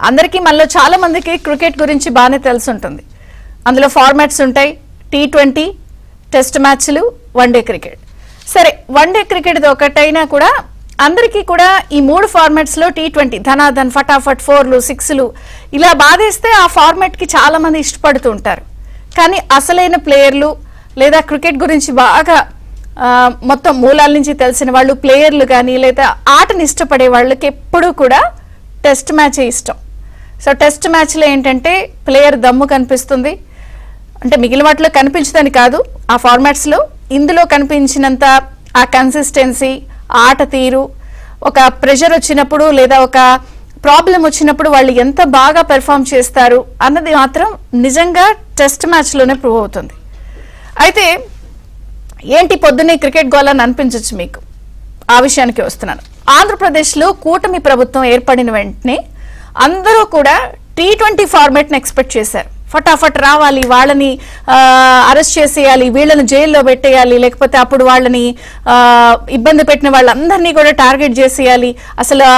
అందరికీ మనలో చాలా మందికి క్రికెట్ గురించి బాగానే తెలిసి ఉంటుంది. అందులో ఫార్మాట్స్ ఉంటాయి, T20, టెస్ట్ మ్యాచ్లు, వన్డే క్రికెట్. సరే, వన్డే క్రికెట్ ఒకటైనా కూడా అందరికీ కూడా ఈ 3 ఫార్మాట్స్లో T20 ధనాధన్, ఫటాఫట్, 4లు 6లు ఇలా బాధేస్తే ఆ ఫార్మాట్కి చాలా మంది ఇష్టపడుతూ ఉంటారు. కానీ అసలైన ప్లేయర్లు లేదా క్రికెట్ గురించి బాగా మొత్తం మూలాల నుంచి తెలిసిన వాళ్ళు, ప్లేయర్లు కానీ లేదా ఆటని ఇష్టపడే వాళ్ళకి ఎప్పుడూ కూడా టెస్ట్ మ్యాచే ఇష్టం. సో టెస్ట్ మ్యాచ్లో ఏంటంటే ప్లేయర్ దమ్ము కనిపిస్తుంది. అంటే మిగిలిన వాటిలో కనిపించదని కాదు, ఆ ఫార్మాట్స్లో ఇందులో కనిపించినంత ఆ కన్సిస్టెన్సీ, ఆట తీరు, ఒక ప్రెషర్ వచ్చినప్పుడు లేదా ఒక ప్రాబ్లం వచ్చినప్పుడు వాళ్ళు ఎంత బాగా పెర్ఫామ్ చేస్తారు అన్నది మాత్రం నిజంగా టెస్ట్ మ్యాచ్లోనే ప్రూవ్ అవుతుంది. అయితే ఏంటి పొద్దున్నే క్రికెట్ గోల్ అని అనిపించవచ్చు మీకు. ఆ విషయానికి వస్తున్నాను. ఆంధ్రప్రదేశ్లో కూటమి ప్రభుత్వం ఏర్పడిన వెంటనే అందరూ కూడా T20 ఫార్మాట్ని ఎక్స్పెక్ట్ చేశారు. ఫటాఫట్ రావాలి, వాళ్ళని అరెస్ట్ చేసేయాలి, వీళ్ళని జైల్లో పెట్టేయాలి, లేకపోతే అప్పుడు వాళ్ళని ఇబ్బంది పెట్టిన వాళ్ళందరినీ కూడా టార్గెట్ చేసేయాలి, అసలు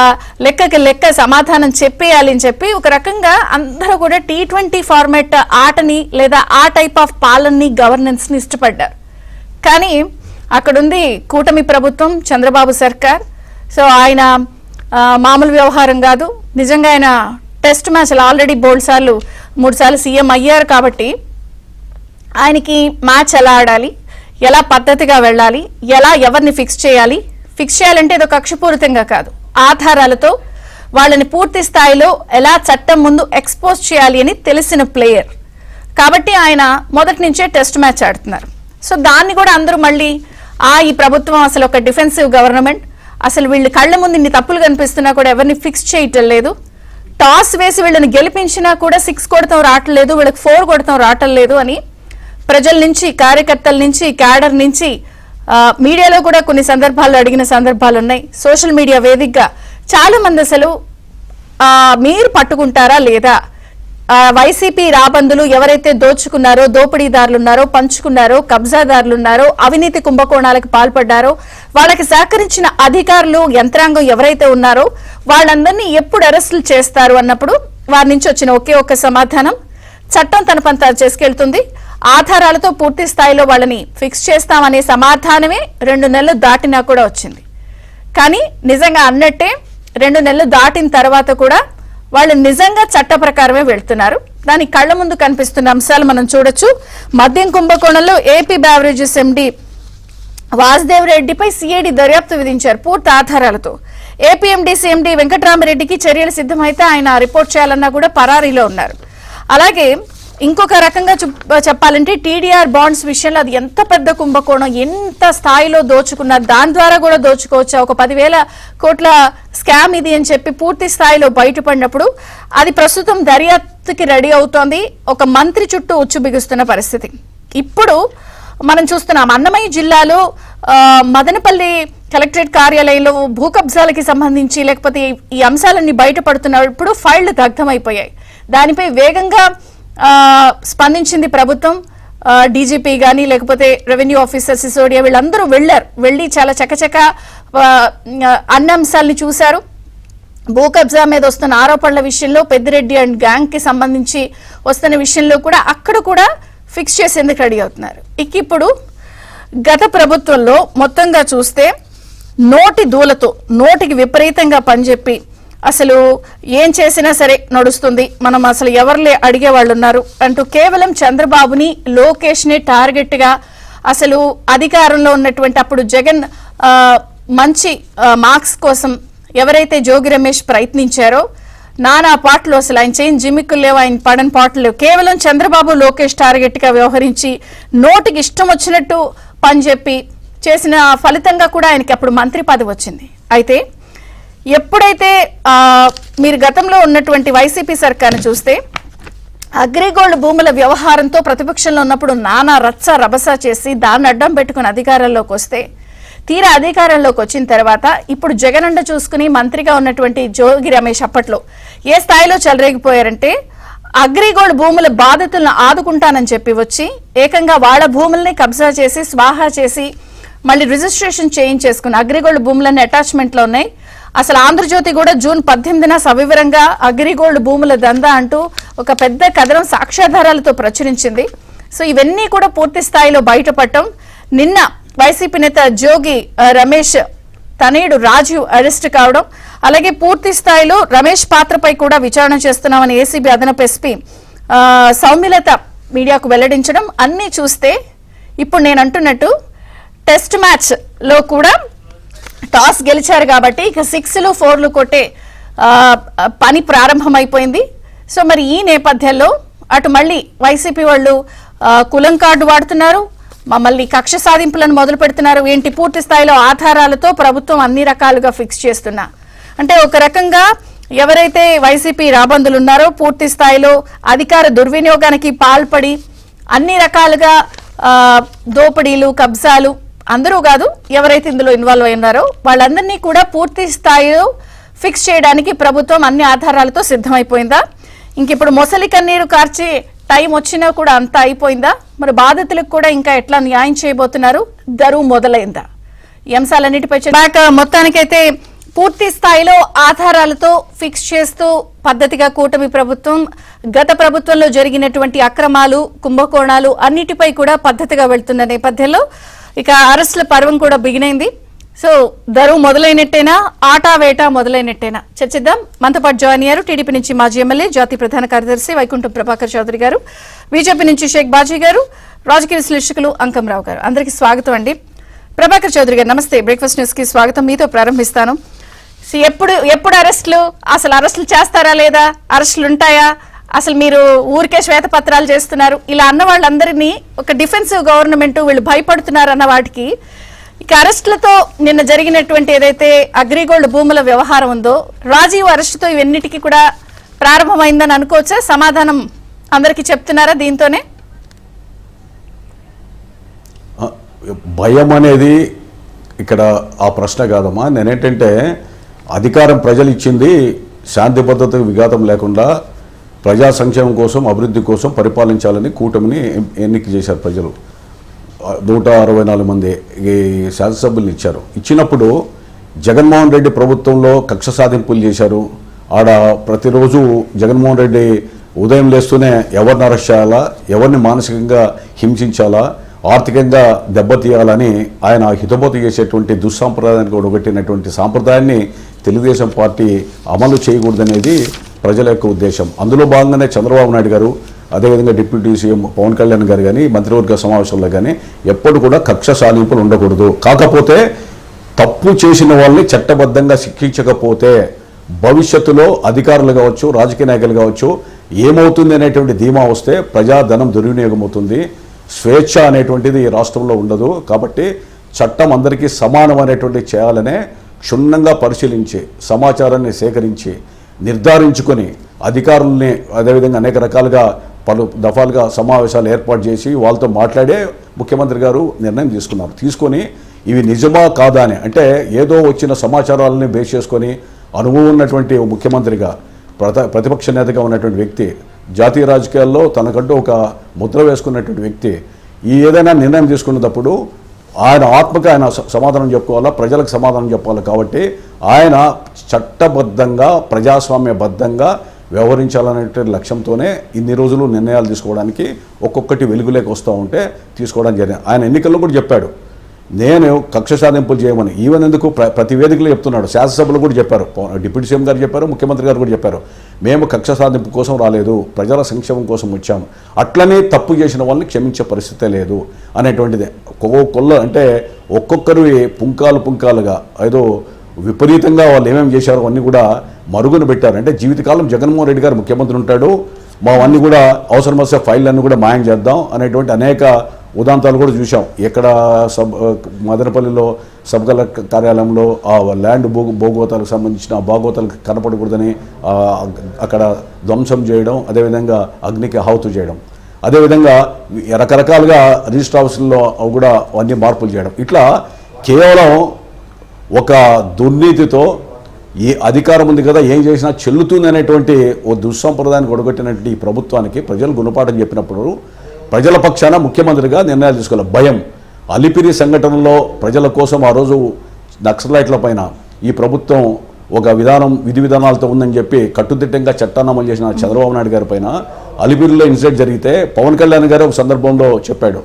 లెక్కకి లెక్క సమాధానం చెప్పేయాలి అని చెప్పి ఒక రకంగా అందరూ కూడా T20 ఫార్మాట్ ఆటని లేదా ఆ టైప్ ఆఫ్ పాలనని, గవర్నెన్స్ని ఇష్టపడ్డారు. కానీ అక్కడుంది కూటమి ప్రభుత్వం, చంద్రబాబు సర్కార్. సో ఆయన మామూలు వ్యవహారం కాదు. నిజంగా ఆయన టెస్ట్ మ్యాచ్లు ఆల్రెడీ 3 సార్లు సీఎం అయ్యారు కాబట్టి ఆయనకి మ్యాచ్ ఎలా ఆడాలి, ఎలా పద్ధతిగా వెళ్ళాలి, ఎలా ఎవరిని ఫిక్స్ చేయాలంటే ఇది కక్షపూరితంగా కాదు, ఆధారాలతో వాళ్ళని పూర్తి స్థాయిలో ఎలా చట్టం ముందు ఎక్స్పోజ్ చేయాలి అని తెలిసిన ప్లేయర్ కాబట్టి ఆయన మొదటి నుంచే టెస్ట్ మ్యాచ్ ఆడుతున్నారు. సో దాన్ని కూడా అందరూ మళ్ళీ ఈ ప్రభుత్వం అసలు ఒక డిఫెన్సివ్ గవర్నమెంట్, అసలు వీళ్ళు కళ్ళ ముందు ఇన్ని తప్పులు కనిపిస్తున్నా కూడా ఎవరిని ఫిక్స్ చేయటం లేదు, టాస్ వేసి వీళ్ళని గెలిపించినా కూడా 6 కొడతాం రావట్లేదు, వీళ్ళకి 4 కొడతాం రావటం లేదు అని ప్రజల నుంచి, కార్యకర్తల నుంచి, క్యాడర్ నుంచి, మీడియాలో కూడా కొన్ని సందర్భాల్లో అడిగిన సందర్భాలు ఉన్నాయి. సోషల్ మీడియా వేదికగా చాలా మంది అసలు మీరు పట్టుకుంటారా లేదా, వైసీపీ రాబందులు ఎవరైతే దోచుకున్నారో, దోపిడీదారులు ఉన్నారో, పంచుకున్నారో, కబ్జాదారులు ఉన్నారో, అవినీతి కుంభకోణాలకు పాల్పడ్డారో, వాళ్ళకి సహకరించిన అధికారులు, యంత్రాంగం ఎవరైతే ఉన్నారో వాళ్ళందరినీ ఎప్పుడు అరెస్టులు చేస్తారు అన్నప్పుడు వారి నుంచి వచ్చిన ఒకే ఒక్క సమాధానం, చట్టం తన పని తాను చేసుకెళ్తుంది, ఆధారాలతో పూర్తి స్థాయిలో వాళ్ళని ఫిక్స్ చేస్తామనే సమాధానమే 2 నెలలు దాటినా కూడా వచ్చింది. కానీ నిజంగా అన్నట్టే 2 నెలలు దాటిన తర్వాత కూడా వాళ్ళు నిజంగా చట్ట ప్రకారమే వెళ్తున్నారు. దాని కళ్ల ముందు కనిపిస్తున్న అంశాలు మనం చూడొచ్చు. మద్యం కుంభకోణంలో ఏపీ బెవరేజెస్ ఎండీ వాసుదేవ్ రెడ్డిపై సిఐడి దర్యాప్తు విధించారు పూర్తి ఆధారాలతో. ఏపీఎండీసీ ఎండీ వెంకటరామరెడ్డికి చర్యలు సిద్ధమైతే ఆయన రిపోర్ట్ చేయాలన్నా కూడా పరారీలో ఉన్నారు. అలాగే ఇంకొక రకంగా చెప్పాలంటే టీడీఆర్ బాండ్స్ విషయంలో అది ఎంత పెద్ద కుంభకోణం, ఎంత స్థాయిలో దోచుకున్నారు, దాని ద్వారా కూడా దోచుకోవచ్చు, ఒక 10,000 కోట్ల స్కామ్ ఇది అని చెప్పి పూర్తి స్థాయిలో బయటపడినప్పుడు అది ప్రస్తుతం దర్యాప్తుకి రెడీ అవుతోంది. ఒక మంత్రి చుట్టూ ఉచ్చు బిగుస్తున్న పరిస్థితి ఇప్పుడు మనం చూస్తున్నాం. అన్నమయ్య జిల్లాలో మదనపల్లి కలెక్టరేట్ కార్యాలయంలో భూ కబ్జాలకి సంబంధించి లేకపోతే ఈ అంశాలన్నీ బయటపడుతున్నప్పుడు ఫైళ్లు దగ్ధమైపోయాయి. దానిపై వేగంగా స్పందించింది ప్రభుత్వం. డీజీపీ కానీ లేకపోతే రెవెన్యూ ఆఫీసర్ సిసోడియా వీళ్ళందరూ వెళ్ళి చాలా చకచక అన్ని అంశాలని చూశారు. భూ కబ్జా మీద వస్తున్న ఆరోపణల విషయంలో, పెద్దిరెడ్డి అండ్ గ్యాంగ్ కి సంబంధించి వస్తున్న విషయంలో కూడా అక్కడ కూడా ఫిక్స్ చేసేందుకు రెడీ అవుతున్నారు. ఇప్పుడు గత ప్రభుత్వంలో మొత్తంగా చూస్తే నోటి దూలతో, నోటికి విపరీతంగా పనిచెప్పి అసలు ఏం చేసినా సరే నడుస్తుంది, మనం అసలు ఎవరిలే అడిగే వాళ్ళు ఉన్నారు అంటూ కేవలం చంద్రబాబుని, లోకేష్ ని టార్గెట్ గా అసలు అధికారంలో ఉన్నటువంటి అప్పుడు జగన్ మంచి మార్క్స్ కోసం ఎవరైతే జోగి రమేష్ ప్రయత్నించారో నానా పాటలు, అసలు ఆయన చేయని జిమ్మిక్కులు లేవు, ఆయన పడని పాటలు లేవు, కేవలం చంద్రబాబు, లోకేష్ టార్గెట్ గా వ్యవహరించి నోటికి ఇష్టం వచ్చినట్టు పని చెప్పి చేసిన ఫలితంగా కూడా ఆయనకి అప్పుడు మంత్రి పదవి వచ్చింది. అయితే ఎప్పుడైతే మీరు గతంలో ఉన్నటువంటి వైసీపీ సర్కార్ను చూస్తే అగ్రిగోల్డ్ భూముల వ్యవహారంతో ప్రతిపక్షంలో ఉన్నప్పుడు నానా రచ్చ రభస చేసి దాన్ని అడ్డం పెట్టుకుని అధికారంలోకి వస్తే, తీరా అధికారంలోకి వచ్చిన తర్వాత ఇప్పుడు జగనండ చూసుకుని మంత్రిగా ఉన్నటువంటి జోగి రమేష్ అప్పట్లో ఏ స్థాయిలో చెలరేగిపోయారంటే అగ్రిగోల్డ్ భూముల బాధితులను ఆదుకుంటానని చెప్పి వచ్చి ఏకంగా వాళ్ళ భూముల్ని కబ్జా చేసి స్వాహా చేసి మళ్ళీ రిజిస్ట్రేషన్ చేయించేసుకుని అగ్రిగోల్డ్ భూములన్నీ అటాచ్మెంట్లో ఉన్నాయి. అసలు ఆంధ్రజ్యోతి కూడా జూన్ 18న సవివరంగా అగ్రిగోల్డ్ భూముల దందా అంటూ ఒక పెద్ద కథనం సాక్ష్యాధారాలతో ప్రచురించింది. సో ఇవన్నీ కూడా పూర్తి స్థాయిలో బయటపడటం, నిన్న వైసీపీ నేత జోగి రమేష్ తనయుడు రాజీవ్ అరెస్ట్ కావడం, అలాగే పూర్తి స్థాయిలో రమేష్ పాత్రపై కూడా విచారణ చేస్తున్నామని ఏసీబీ అదనపు ఎస్పీ సౌమ్యలత మీడియాకు వెల్లడించడం అన్నీ చూస్తే ఇప్పుడు నేను అంటున్నట్టు టెస్ట్ మ్యాచ్ లో కూడా టాస్ గెలిచారు కాబట్టి ఇక 6లు 4లు కొట్టే పని ప్రారంభమైపోయింది. సో మరి ఈ నేపథ్యంలో అటు మళ్ళీ వైసీపీ వాళ్ళు కులం కార్డు వాడుతున్నారు, మమ్మల్ని కక్ష సాధింపులను మొదలు పెడుతున్నారు. ఏంటి పూర్తి స్థాయిలో ఆధారాలతో ప్రభుత్వం అన్ని రకాలుగా ఫిక్స్ చేస్తున్నా అంటే ఒక రకంగా ఎవరైతే వైసీపీ రాబందులు ఉన్నారో పూర్తి స్థాయిలో అధికార దుర్వినియోగానికి పాల్పడి అన్ని రకాలుగా దోపిడీలు కబ్జాలు అందరూ కాదు ఎవరైతే ఇందులో ఇన్వాల్వ్ అయి ఉన్నారో వాళ్ళందరినీ కూడా పూర్తి స్థాయిలో ఫిక్స్ చేయడానికి ప్రభుత్వం అన్ని ఆధారాలతో సిద్ధమైపోయిందా? ఇంక ఇప్పుడు మొసలి కన్నీరు కార్చి టైం వచ్చినా కూడా అంతా అయిపోయిందా? మరి బాధితులకు కూడా ఇంకా ఎట్లా న్యాయం చేయబోతున్నారు? దరువు మొదలైందా? ఈ అంశాలన్నిటిపై మొత్తానికైతే పూర్తి స్థాయిలో ఆధారాలతో ఫిక్స్ చేస్తూ పద్ధతిగా కూటమి ప్రభుత్వం గత ప్రభుత్వంలో జరిగినటువంటి అక్రమాలు కుంభకోణాలు అన్నిటిపై కూడా పద్ధతిగా వెళ్తున్న నేపథ్యంలో ఇక అరెస్టుల పర్వం కూడా బిగినైంది. సో దరువు మొదలైనట్టేనా, ఆటా వేట మొదలైనట్టేనా చర్చిద్దాం. మనతో పాటు జాయిన్ అయ్యారు టీడీపీ నుంచి మాజీ ఎమ్మెల్యే జాతీయ ప్రధాన కార్యదర్శి వైకుంఠం ప్రభాకర్ చౌదరి గారు, బీజేపీ నుంచి షేక్ బాజీ గారు, రాజకీయ విశ్లేషకులు అంకంరావు గారు. అందరికీ స్వాగతం అండి. ప్రభాకర్ చౌదరి గారు నమస్తే, బ్రేక్ఫాస్ట్ న్యూస్ కి స్వాగతం. మీతో ప్రారంభిస్తాను. ఎప్పుడు అరెస్టులు, అసలు అరెస్టులు చేస్తారా లేదా, అరెస్టులు ఉంటాయా, అసలు మీరు ఊరికే శ్వేతపత్రాలు చేస్తున్నారు ఇలా అన్న వాళ్ళందరినీ ఒక డిఫెన్సివ్ గవర్నమెంట్ వీళ్ళు భయపడుతున్నారు అన్న వాటికి ఇక అరెస్టులతో నిన్న జరిగినటువంటి ఏదైతే అగ్రిగోల్డ్ భూముల వ్యవహారం ఉందో రాజీవ్ అరెస్టుతో ఇవన్నిటికీ కూడా ప్రారంభమైందని అనుకోవచ్చా? సమాధానం అందరికీ చెప్తున్నారా దీంతోనే? భయం అనేది ఇక్కడ ఆ ప్రశ్న కాదమ్మా. నేనేంటంటే అధికారం ప్రజలు ఇచ్చింది శాంతి భద్రతకు విఘాతం లేకుండా ప్రజా సంక్షేమం కోసం అభివృద్ధి కోసం పరిపాలించాలని కూటమిని ఎన్నిక చేశారు ప్రజలు. 164 మంది ఈ శాసనసభ్యులు ఇచ్చారు. ఇచ్చినప్పుడు జగన్మోహన్ రెడ్డి ప్రభుత్వంలో కక్ష సాధింపులు చేశారు. ఆడ ప్రతిరోజు జగన్మోహన్ రెడ్డి ఉదయం లేస్తూనే ఎవరిని అరెస్ట్ చేయాలా, ఎవరిని మానసికంగా హింసించాలా, ఆర్థికంగా దెబ్బతీయాలని ఆయన హితబోధ చేసేటువంటి దుస్సాంప్రదాయానికి ఒడగొట్టినటువంటి సాంప్రదాయాన్ని తెలుగుదేశం పార్టీ అమలు చేయకూడదనేది ప్రజల యొక్క ఉద్దేశం. అందులో భాగంగానే చంద్రబాబు నాయుడు గారు, అదేవిధంగా డిప్యూటీ సీఎం పవన్ కళ్యాణ్ గారు కానీ మంత్రివర్గ సమావేశంలో కానీ ఎప్పుడు కూడా కక్ష సాధింపులు ఉండకూడదు, కాకపోతే తప్పు చేసిన వాళ్ళని చట్టబద్ధంగా శిక్షించకపోతే భవిష్యత్తులో అధికారులు కావచ్చు, రాజకీయ నాయకులు కావచ్చు ఏమవుతుంది అనేటువంటి ధీమా వస్తే ప్రజాధనం దుర్వినియోగం అవుతుంది, స్వేచ్ఛ అనేటువంటిది ఈ రాష్ట్రంలో ఉండదు. కాబట్టి చట్టం అందరికీ సమానం అనేటువంటి చేయాలనే క్షుణ్ణంగా పరిశీలించి సమాచారాన్ని సేకరించి నిర్ధారించుకొని అధికారుల్ని అదేవిధంగా అనేక రకాలుగా పలు దఫాలుగా సమావేశాలు ఏర్పాటు చేసి వాళ్ళతో మాట్లాడే ముఖ్యమంత్రి గారు నిర్ణయం తీసుకున్నారు. తీసుకొని ఇవి నిజమా కాదా అని, అంటే ఏదో వచ్చిన సమాచారాలని బేస్ చేసుకొని అనుభవం ఉన్నటువంటి ముఖ్యమంత్రిగా ప్రతిపక్ష నేతగా ఉన్నటువంటి వ్యక్తి, జాతీయ రాజకీయాల్లో తనకంటూ ఒక ముద్ర వేసుకున్నటువంటి వ్యక్తి ఈ ఏదైనా నిర్ణయం తీసుకున్నప్పుడు ఆయన ఆత్మకి ఆయన సమాధానం చెప్పుకోవాలా, ప్రజలకు సమాధానం చెప్పాలి. కాబట్టి ఆయన చట్టబద్ధంగా ప్రజాస్వామ్యబద్ధంగా వ్యవహరించాలనే లక్ష్యంతోనే ఇన్ని రోజులు నిర్ణయాలు తీసుకోవడానికి ఒక్కొక్కటి వెలుగులోకి వస్తూ ఉంటే తీసుకోవడం జరిగింది. ఆయన ఎన్నికల్లో కూడా చెప్పాడు నేను కక్ష సాధింపులు చేయమని. ఈవెన్ ఎందుకు ప్రతి వేదికలో చెప్తున్నాడు, శాసనసభలో కూడా చెప్పారు, డిప్యూటీ సీఎం గారు చెప్పారు, ముఖ్యమంత్రి గారు కూడా చెప్పారు, మేము కక్ష సాధింపు కోసం రాలేదు, ప్రజల సంక్షేమం కోసం వచ్చాము, అట్లనే తప్పు చేసిన వాళ్ళని క్షమించే పరిస్థితే లేదు అనేటువంటిది. అంటే ఒక్కొక్కరు పుంకాలుగా ఏదో విపరీతంగా వాళ్ళు ఏమేమి చేశారో అన్నీ కూడా మరుగున పెట్టారు. అంటే జీవితకాలం జగన్మోహన్ రెడ్డి గారు ముఖ్యమంత్రి ఉంటాడు, మావన్నీ కూడా అవసరం వస్తే ఫైళ్ళన్నీ కూడా మాయం చేద్దాం అనేటువంటి అనేక ఉదాంతాలు కూడా చూసాం. ఎక్కడ మదనపల్లిలో సబ్ కలెక్టర్ కార్యాలయంలో ఆ ల్యాండ్ భోగోతాలకు సంబంధించిన భాగోతాలకు కనపడకూడదని అక్కడ ధ్వంసం చేయడం, అదేవిధంగా అగ్నికి ఆహుతి చేయడం, అదేవిధంగా రకరకాలుగా రిజిస్టర్ ఆఫీసుల్లో కూడా అన్ని మార్పులు చేయడం, ఇట్లా కేవలం ఒక దుర్నీతితో ఈ అధికారం ఉంది కదా ఏం చేసినా చెల్లుతుంది అనేటువంటి ఓ దుస్సంప్రదాయానికి ఒడగొట్టినటువంటి ఈ ప్రభుత్వానికి ప్రజలు గుణపాఠం చెప్పినప్పుడు ప్రజల పక్షాన ముఖ్యమంత్రిగా నిర్ణయాలు తీసుకోవాలి. భయం అలిపిరి సంఘటనలో ప్రజల కోసం ఆ రోజు నక్సలైట్ల పైన ఈ ప్రభుత్వం ఒక విధి విధానాలతో ఉందని చెప్పి కట్టుదిట్టంగా చట్టాన్ని అమలు చేసిన చంద్రబాబు నాయుడు గారి పైన అలిపిరిలో ఇన్సిడెంట్ జరిగితే పవన్ కళ్యాణ్ గారు ఒక సందర్భంలో చెప్పాడు,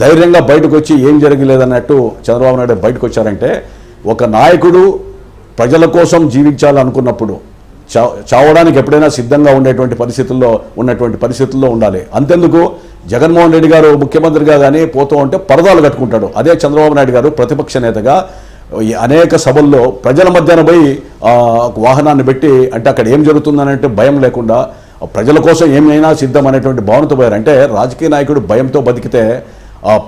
ధైర్యంగా బయటకు వచ్చి ఏం జరగలేదన్నట్టు చంద్రబాబు నాయుడు బయటకు వచ్చారంటే, ఒక నాయకుడు ప్రజల కోసం జీవించాలనుకున్నప్పుడు చావడానికి ఎప్పుడైనా సిద్ధంగా ఉండేటువంటి పరిస్థితుల్లో ఉండాలి. అంతెందుకు జగన్మోహన్ రెడ్డి గారు ముఖ్యమంత్రిగా కానీ పోతూ ఉంటే పరదాలు కట్టుకుంటాడు. అదే చంద్రబాబు నాయుడు గారు ప్రతిపక్ష నేతగా అనేక సభల్లో ప్రజల మధ్యాహ్న పోయి వాహనాన్ని పెట్టి, అంటే అక్కడ ఏం జరుగుతుందనంటే భయం లేకుండా ప్రజల కోసం ఏమైనా సిద్ధం అనేటువంటి భావనతో పోయారు. అంటే రాజకీయ నాయకుడు భయంతో బతికితే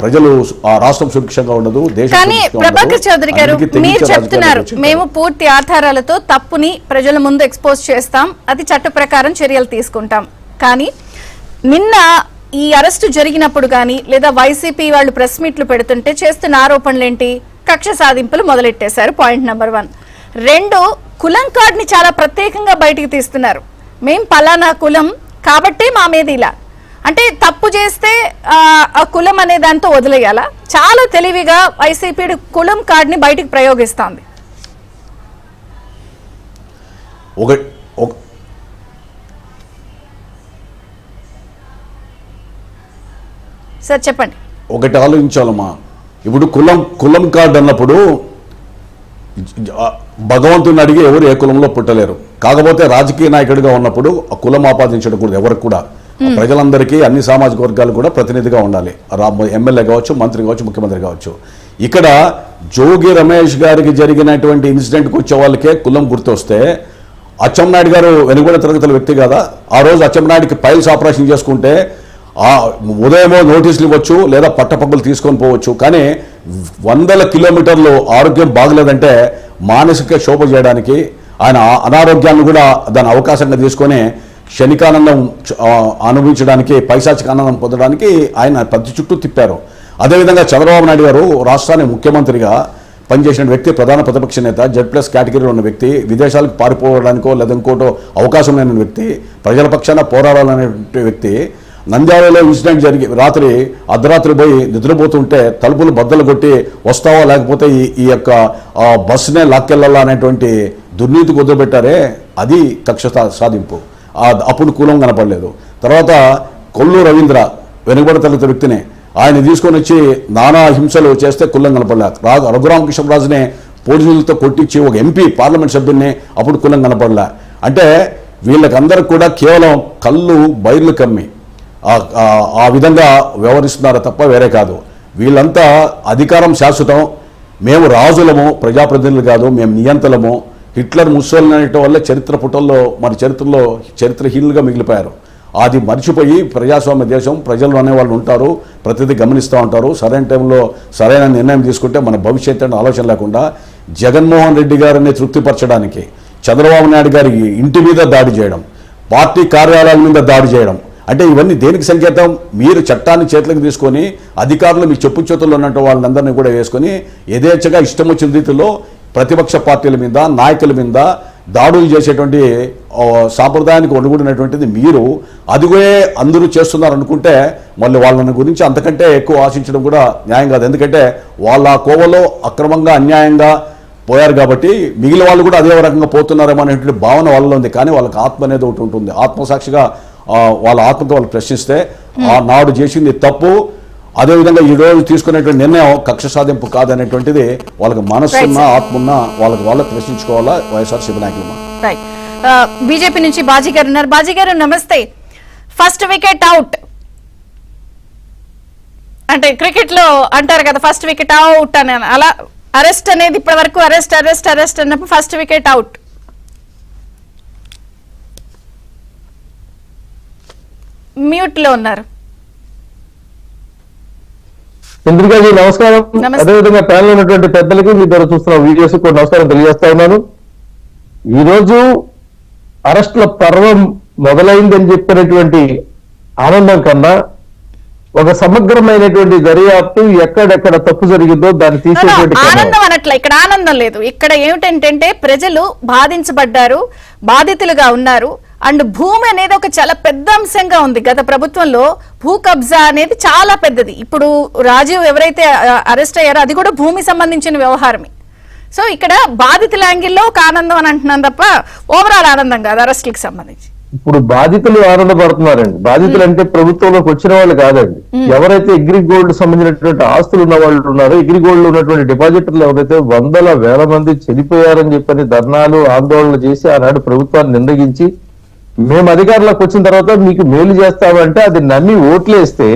ప్రజలు ఆ రాష్ట్రం సురక్షంగా ఉండదు, దేశం. కానీ ప్రభాకర్ చౌదరి గారు మీరు చెప్తున్నారు మేము పూర్తి ఆధారాలతో తప్పుని ప్రజల ముందు ఎక్స్పోజ్ చేస్తాం, అది చట్ట ప్రకారం చర్యలు తీసుకుంటాం. కానీ నిన్న ఈ అరెస్టు జరిగినప్పుడు కానీ లేదా వైసీపీ వాళ్ళు ప్రెస్ మీట్లు పెడుతుంటే చేస్తున్న ఆరోపణలు ఏంటి? కక్ష సాధింపులు మొదలెట్టేశారు. Point number 1. 2, కులం కార్డుని చాలా ప్రత్యేకంగా బయటికి తీస్తున్నారు. మేం పలానా కులం కాబట్టి మా మీద ఇలా, అంటే తప్పు చేస్తే ఆ కులం అనే దాంతో వదిలేయాలా? చాలా తెలివిగా వైసీపీ కులం కార్డుని బయటికి ప్రయోగిస్తోంది. సార్ చెప్పండి. ఒకటి ఆలోచించాలమ్మా, ఇప్పుడు కులం కార్డు అన్నప్పుడు భగవంతుని అడిగి ఎవరు ఏ కులంలో పుట్టలేరు. కాకపోతే రాజకీయ నాయకుడిగా ఉన్నప్పుడు ఆ కులం ఆపాదించడం కూడా ఎవరికి కూడా, ప్రజలందరికీ అన్ని సామాజిక వర్గాలు కూడా ప్రతినిధిగా ఉండాలి. ఎమ్మెల్యే కావచ్చు, మంత్రి కావచ్చు, ముఖ్యమంత్రి కావచ్చు. ఇక్కడ జోగి రమేష్ గారికి జరిగినటువంటి ఇన్సిడెంట్కి వచ్చే వాళ్ళకే కులం గుర్తొస్తే, అచ్చెన్నాయుడు గారు వెనుకబడిన తరగతుల వ్యక్తి కదా, ఆ రోజు అచ్చెన్నాయుడికి పైల్స్ ఆపరేషన్ చేసుకుంటే ఉదయమో నోటీసులు ఇవ్వచ్చు లేదా పట్టపగ్గులు తీసుకొని పోవచ్చు. కానీ 100 కిలోమీటర్లు ఆరోగ్యం బాగలేదంటే మానసిక శోభ చేయడానికి, ఆయన అనారోగ్యాన్ని కూడా దాని అవకాశంగా తీసుకొని క్షణికానందం అనుభవించడానికి, పైశాచిక ఆనందం పొందడానికి ఆయన ప్రతి చుట్టూ తిప్పారు. అదేవిధంగా చంద్రబాబు నాయుడు గారు రాష్ట్రానికి ముఖ్యమంత్రిగా పనిచేసిన వ్యక్తి, ప్రధాన ప్రతిపక్ష నేత, Z+ కేటగిరీలో ఉన్న వ్యక్తి, విదేశాలకు పారిపోవడానికో లేదా ఇంకోటో అవకాశం లేని వ్యక్తి, ప్రజల పక్షాన పోరాడాలనే వ్యక్తి, నంద్యాలలో ఇన్సిడెంట్ జరిగి రాత్రి అర్ధరాత్రి పోయి నిద్రపోతుంటే తలుపులు బద్దలు కొట్టి వస్తావా లేకపోతే ఈ యొక్క బస్సునే లాక్కెళ్ళాలా అనేటువంటి దుర్నీతికి వదిలిపెట్టారే, అది కక్ష సాధింపు. అప్పుడు కులం కనపడలేదు. తర్వాత కొల్లు రవీంద్ర వెనుకబడి తరగతి వ్యక్తిని ఆయన తీసుకొని వచ్చి నానా హింసలు చేస్తే కులం కనపడలే. రఘురామకృష్ణరాజునే పోలీసులతో కొట్టించి ఒక ఎంపీ పార్లమెంట్ సభ్యుడిని, అప్పుడు కులం కనపడలే. అంటే వీళ్ళకందరికి కూడా కేవలం కళ్ళు బైర్లు కమ్మి ఆ విధంగా వ్యవహరిస్తున్నారో తప్ప వేరే కాదు. వీళ్ళంతా అధికారం శాశ్వతం, మేము రాజులము, ప్రజాప్రతినిధులు కాదు, మేము నియంతలము, హిట్లర్ ముస్సోలిని అనేట వల్ల చరిత్ర పుటల్లో మన చరిత్రలో చరిత్రహీనులుగా మిగిలిపోయారు. అది మర్చిపోయి ప్రజాస్వామ్య దేశం, ప్రజలు అనేవాళ్ళు ఉంటారు, ప్రతిదీ గమనిస్తూ ఉంటారు. సరైన టైంలో సరైన నిర్ణయం తీసుకుంటే మన భవిష్యత్తు అనే ఆలోచన లేకుండా జగన్మోహన్ రెడ్డి గారిని తృప్తిపరచడానికి చంద్రబాబు నాయుడు గారి ఇంటి మీద దాడి చేయడం, పార్టీ కార్యాలయాల మీద దాడి చేయడం, అంటే ఇవన్నీ దేనికి సంకేతం? మీరు చట్టాన్ని చేతులకు తీసుకొని అధికారులు మీ చెప్పు చేతుల్లో ఉన్నట్టు వాళ్ళందరినీ కూడా వేసుకొని యథేచ్ఛగా ఇష్టం వచ్చిన రీతిలో ప్రతిపక్ష పార్టీల మీద, నాయకుల మీద దాడులు చేసేటువంటి సాంప్రదాయానికి ఒడుగుడినటువంటిది మీరు. అదిగే అందరూ చేస్తున్నారు అనుకుంటే మళ్ళీ వాళ్ళని గురించి అంతకంటే ఎక్కువ ఆశించడం కూడా న్యాయం కాదు. ఎందుకంటే వాళ్ళ కోవలో అక్రమంగా అన్యాయంగా పోయారు కాబట్టి మిగిలిన వాళ్ళు కూడా అదే రకంగా పోతున్నారేమో అనేటువంటి భావన వాళ్ళలో ఉంది. కానీ వాళ్ళకి ఆత్మ అనేది ఒకటి ఉంటుంది. ఆత్మసాక్షిగా వాళ్ళ ఆత్మతో వాళ్ళు ప్రశ్నిస్తే ఆ నాడు చేసింది తప్పు, అదేవిధంగా ఈ రోజు తీసుకునేటువంటి నిర్ణయం కక్ష సాధింపు కాదనేటువంటిది వాళ్ళకి మనసున్న ఆత్మ వాళ్ళకి ప్రశ్నించుకోవాలా వైఎస్ఆర్సీపీ నాయకులు. బీజేపీ నుంచి బాజీ గారు ఉన్నారు. బాజీ గారు నమస్తే. ఫస్ట్ వికెట్ అవుట్ అంటే క్రికెట్ లో అంటారు కదా, ఫస్ట్ వికెట్ అవుట్ అని, అలా అరెస్ట్ అనేది ఇప్పటి వరకు అరెస్ట్ అరెస్ట్ అరెస్ట్ అన్నప్పుడు ఫస్ట్ వికెట్ అవుట్. మ్యూట్ లో ఉన్నారు. చంద్రికాజీ నమస్కారం. అదేవిధంగా ప్యానల్ ఉన్నటువంటి పెద్దలకి మీ ద్వారా చూస్తున్న వీడియోస్ కూడా నమస్కారం తెలియజేస్తా ఉన్నాను. ఈరోజు అరెస్టుల పర్వం మొదలైందని చెప్పినటువంటి ఆనందం కన్నా ఒక సమగ్రమైనటువంటి దర్యాప్తు ఎక్కడెక్కడ తప్పు జరిగిందో దాన్ని తీసేటువంటి ఆనందం అనట్ల. ఇక్కడ ఆనందం లేదు. ఇక్కడ ఏమిటంటే ప్రజలు బాధించబడ్డారు, బాధితులుగా ఉన్నారు. అండ్ భూమి అనేది ఒక చాలా పెద్ద అంశంగా ఉంది. గత ప్రభుత్వంలో భూ కబ్జా అనేది చాలా పెద్దది. ఇప్పుడు రాజీవ్ ఎవరైతే అరెస్ట్ అయ్యారో అది కూడా భూమి సంబంధించిన వ్యవహారమే. సో ఇక్కడ బాధితుల యాంగిల్లో ఒక ఆనందం అని అంటున్నాను తప్ప ఓవరాల్ ఆనందం కాదు అరెస్ట్లకు సంబంధించి. ఇప్పుడు బాధితులు ఆనందపడుతున్నారండి. బాధితులు అంటే ప్రభుత్వంలోకి వచ్చిన వాళ్ళు కాదండి. ఎవరైతే అగ్రిగోల్డ్ సంబంధించినటువంటి ఆస్తులు ఉన్న వాళ్ళు ఉన్నారో, అగ్రిగోల్డ్ ఉన్నటువంటి డిపాజిటర్లు ఎవరైతే వందల వేల మంది చనిపోయారని చెప్పని ధర్నాలు ఆందోళనలు చేసి ఆనాడు ప్రభుత్వాన్ని నిందగించి మేము అధికారంలోకి వచ్చిన తర్వాత మీకు మేలు చేస్తామంటే అది నమ్మి ఓట్లేస్తే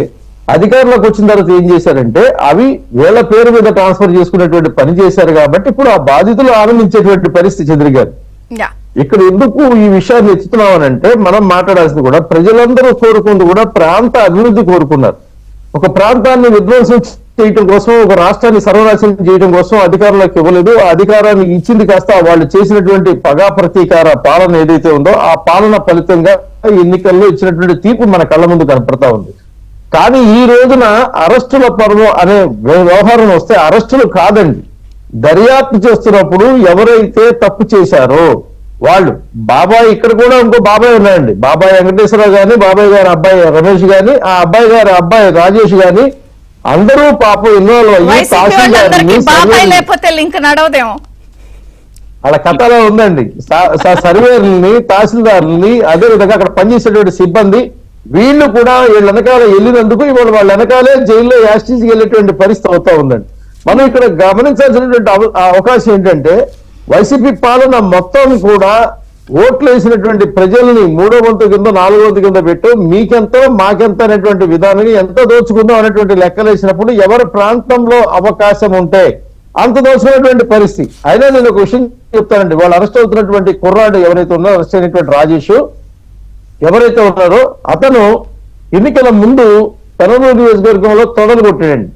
అధికారంలోకి వచ్చిన తర్వాత ఏం చేశారంటే అవి వీళ్ళ పేరు మీద ట్రాన్స్ఫర్ చేసుకునేటువంటి పని చేశారు. కాబట్టి ఇప్పుడు ఆ బాధితులు ఆనందించేటువంటి పరిస్థితి ఎదురుగారు. ఇక్కడ ఎందుకు ఈ విషయాన్ని ఎత్తుతున్నామనంటే మనం మాట్లాడాల్సింది కూడా ప్రజలందరూ కోరుకుంది కూడా ప్రాంత అభివృద్ధి కోరుకున్నారు. ఒక ప్రాంతాన్ని విధ్వంసం చేయడం కోసం, ఒక రాష్ట్రాన్ని సర్వనాశనం చేయడం కోసం అధికారంలోకి ఇవ్వలేదు. ఆ అధికారాన్ని ఇచ్చింది కాస్త వాళ్ళు చేసినటువంటి పగా ప్రతీకార పాలన ఏదైతే ఉందో ఆ పాలన ఫలితంగా ఎన్నికల్లో ఇచ్చినటువంటి తీర్పు మన కళ్ళ ముందు కనపడతా ఉంది. కానీ ఈ రోజున అరెస్టుల పర్వం అనే వ్యవహారం వస్తే అరెస్టులు కాదండి, దర్యాప్తు చేస్తున్నప్పుడు ఎవరైతే తప్పు చేశారో వాళ్ళు బాబాయ్, ఇక్కడ కూడా ఇంకో బాబాయ్ ఉన్నాయండి, బాబాయ్ వెంకటేశ్వరరావు గాని, బాబాయ్ గారి అబ్బాయి రమేష్ గాని, ఆ అబ్బాయి గారి అబ్బాయి రాజేష్ గాని అందరూ పాపం ఇన్వాల్వ్ అయ్యి అలా కథలో ఉందండి. సర్వేర్లని, తహసీల్దారులని, అదే విధంగా అక్కడ పనిచేసేటువంటి సిబ్బంది వీళ్ళు కూడా వీళ్ళ వెనకాల వెళ్ళినందుకు ఇవాళ వాళ్ళ వెనకాలే జైల్లో యాస్టీస్కి వెళ్ళేటువంటి పరిస్థితి అవుతా ఉందండి. మనం ఇక్కడ గమనించాల్సినటువంటి అవకాశం ఏంటంటే వైసీపీ పాలన మొత్తం కూడా ఓట్లు వేసినటువంటి ప్రజల్ని 3వ వంతు కింద 4వ వంతు కింద పెట్టు, మీకెంతో మాకెంత అనేటువంటి విధానాన్ని ఎంత దోచుకుందాం అనేటువంటి లెక్కలు వేసినప్పుడు ఎవరి ప్రాంతంలో అవకాశం ఉంటే అంత దోచుకునేటువంటి పరిస్థితి. అయినా నేను ఒక విషయం చెప్తానండి, వాళ్ళు అరెస్ట్ అవుతున్నటువంటి కుర్రాడు ఎవరైతే ఉన్నారో, అరెస్ట్ అయినటువంటి రాజేష్ ఎవరైతే ఉన్నారో అతను ఎన్నికల ముందు పెనమలూరు నియోజకవర్గంలో తొడలు కొట్టాడండి.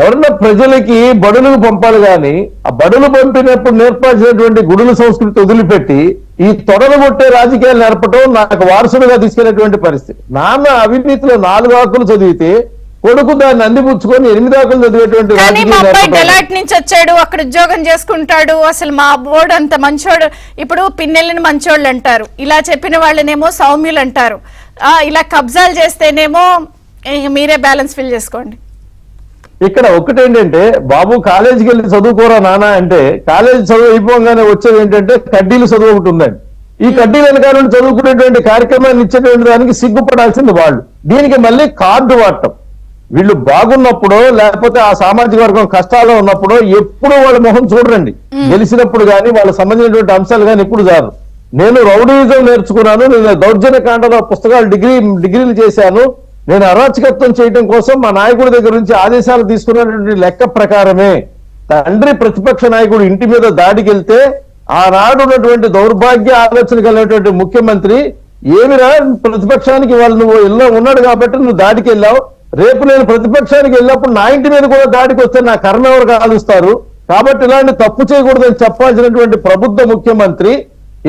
ఎవరన్నా ప్రజలకి బడులకు పంపాలి కానీ ఆ బడులు పంపినప్పుడు నేర్పాల్సినటువంటి గుడుల సంస్కృతి వదిలిపెట్టి ఈ తొడలు కొట్టే రాజకీయాలు నేర్పటం నాకు వారసులుగా తీసుకెళ్లేటువంటి పరిస్థితి. నాన్న అవినీతిలో 4 ఆకులు చదివితే కొడుకు దాన్ని అందిపుచ్చుకొని 8 ఆకులు చదివేటువంటి డెలాట్ నుంచి వచ్చాడు, అక్కడ ఉద్యోగం చేసుకుంటాడు, అసలు మా బోర్డు అంత మంచోడు. ఇప్పుడు పిన్నెల్లిని మంచోళ్ళు అంటారు, ఇలా చెప్పిన వాళ్ళనేమో సౌమ్యులు అంటారు, ఇలా కబ్జాలు చేస్తేనేమో మీరే బ్యాలెన్స్ ఫిల్ చేసుకోండి. ఇక్కడ ఒకటేంటంటే బాబు కాలేజీకి వెళ్ళి చదువుకోరా నాన్న అంటే కాలేజీ చదువు అయిపోగానే వచ్చేది ఏంటంటే కడ్డీలు చదువు ఒకటి ఉందండి. ఈ కడ్డీలు వెనకాల నుండి చదువుకునేటువంటి కార్యక్రమాన్ని ఇచ్చేటువంటి దానికి సిగ్గుపడాల్సింది వాళ్ళు. దీనికి మళ్ళీ కార్డు వాడటం. వీళ్ళు బాగున్నప్పుడు లేకపోతే ఆ సామాజిక వర్గం కష్టాల్లో ఉన్నప్పుడు ఎప్పుడు వాళ్ళ మొహం చూడరండి. గెలిచినప్పుడు కానీ వాళ్ళకి సంబంధించినటువంటి అంశాలు కానీ ఎప్పుడు చాలు. నేను రౌడీజం నేర్చుకున్నాను, నేను దౌర్జన్య కాండలో పుస్తకాలు డిగ్రీలు చేశాను, నేను అరాచకత్వం చేయడం కోసం మా నాయకుడి దగ్గర నుంచి ఆదేశాలు తీసుకున్నటువంటి లెక్క ప్రకారమే తండ్రి ప్రతిపక్ష నాయకుడు ఇంటి మీద దాడికి వెళ్తే ఆనాడు ఉన్నటువంటి దౌర్భాగ్య ఆలోచన కలిగినటువంటి ముఖ్యమంత్రి ఏమిరా ప్రతిపక్షానికి వాళ్ళు నువ్వు ఇల్లు ఉన్నాడు కాబట్టి నువ్వు దాడికి వెళ్ళావు, రేపు నేను ప్రతిపక్షానికి వెళ్ళినప్పుడు నా ఇంటి మీద కూడా దాడికి వస్తే నా కర్ణ ఎవరు కాలుస్తారు, కాబట్టి ఇలాంటి తప్పు చేయకూడదని చెప్పాల్సినటువంటి ప్రబుద్ధ ముఖ్యమంత్రి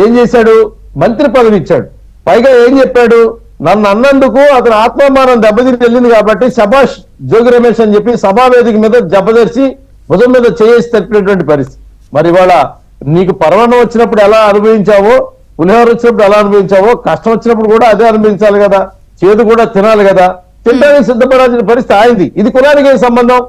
ఏం చేశాడు? మంత్రి పదవి ఇచ్చాడు. పైగా ఏం చెప్పాడు? నన్ను అన్నందుకు అతను ఆత్మామానం దెబ్బతిని వెళ్ళింది కాబట్టి శభాష్ జోగి రమేష్ అని చెప్పి సభావేదిక మీద జబ్బదర్చి భుజం మీద చేసి తప్పినటువంటి పరిస్థితి. మరి ఇవాళ నీకు పర్వణం వచ్చినప్పుడు ఎలా అనుభవించావో, పులిహోర వచ్చినప్పుడు ఎలా అనుభవించావో, కష్టం వచ్చినప్పుడు కూడా అదే అనుభవించాలి కదా, చేదు కూడా తినాలి కదా, తినడానికి సిద్ధపడాల్సిన పరిస్థితి ఆయింది. ఇది కులానికి ఏం సంబంధం?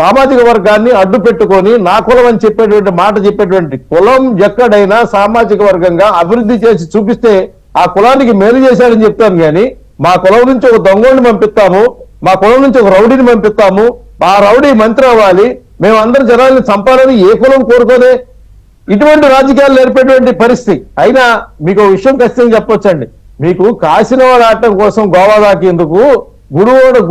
సామాజిక వర్గాన్ని అడ్డు పెట్టుకొని నా కులం అని చెప్పేటువంటి మాట చెప్పేటువంటి కులం ఎక్కడైనా సామాజిక వర్గంగా అభివృద్ధి చేసి చూపిస్తే ఆ కులానికి మేలు చేశాడని చెప్తాను. కానీ మా కులం నుంచి ఒక దొంగోడిని పంపిస్తాము, మా కులం నుంచి ఒక రౌడీని పంపిస్తాము, ఆ రౌడీ మంత్రి అవ్వాలి, మేమందరం జనాల్ని చంపాలని ఏ కులం కోరుకోలే. ఇటువంటి రాజకీయాలు నేర్పేటువంటి పరిస్థితి. అయినా మీకు ఒక విషయం ఖచ్చితంగా చెప్పొచ్చండి, మీకు కాసినవాడ ఆటం కోసం గోవా దాకేందుకు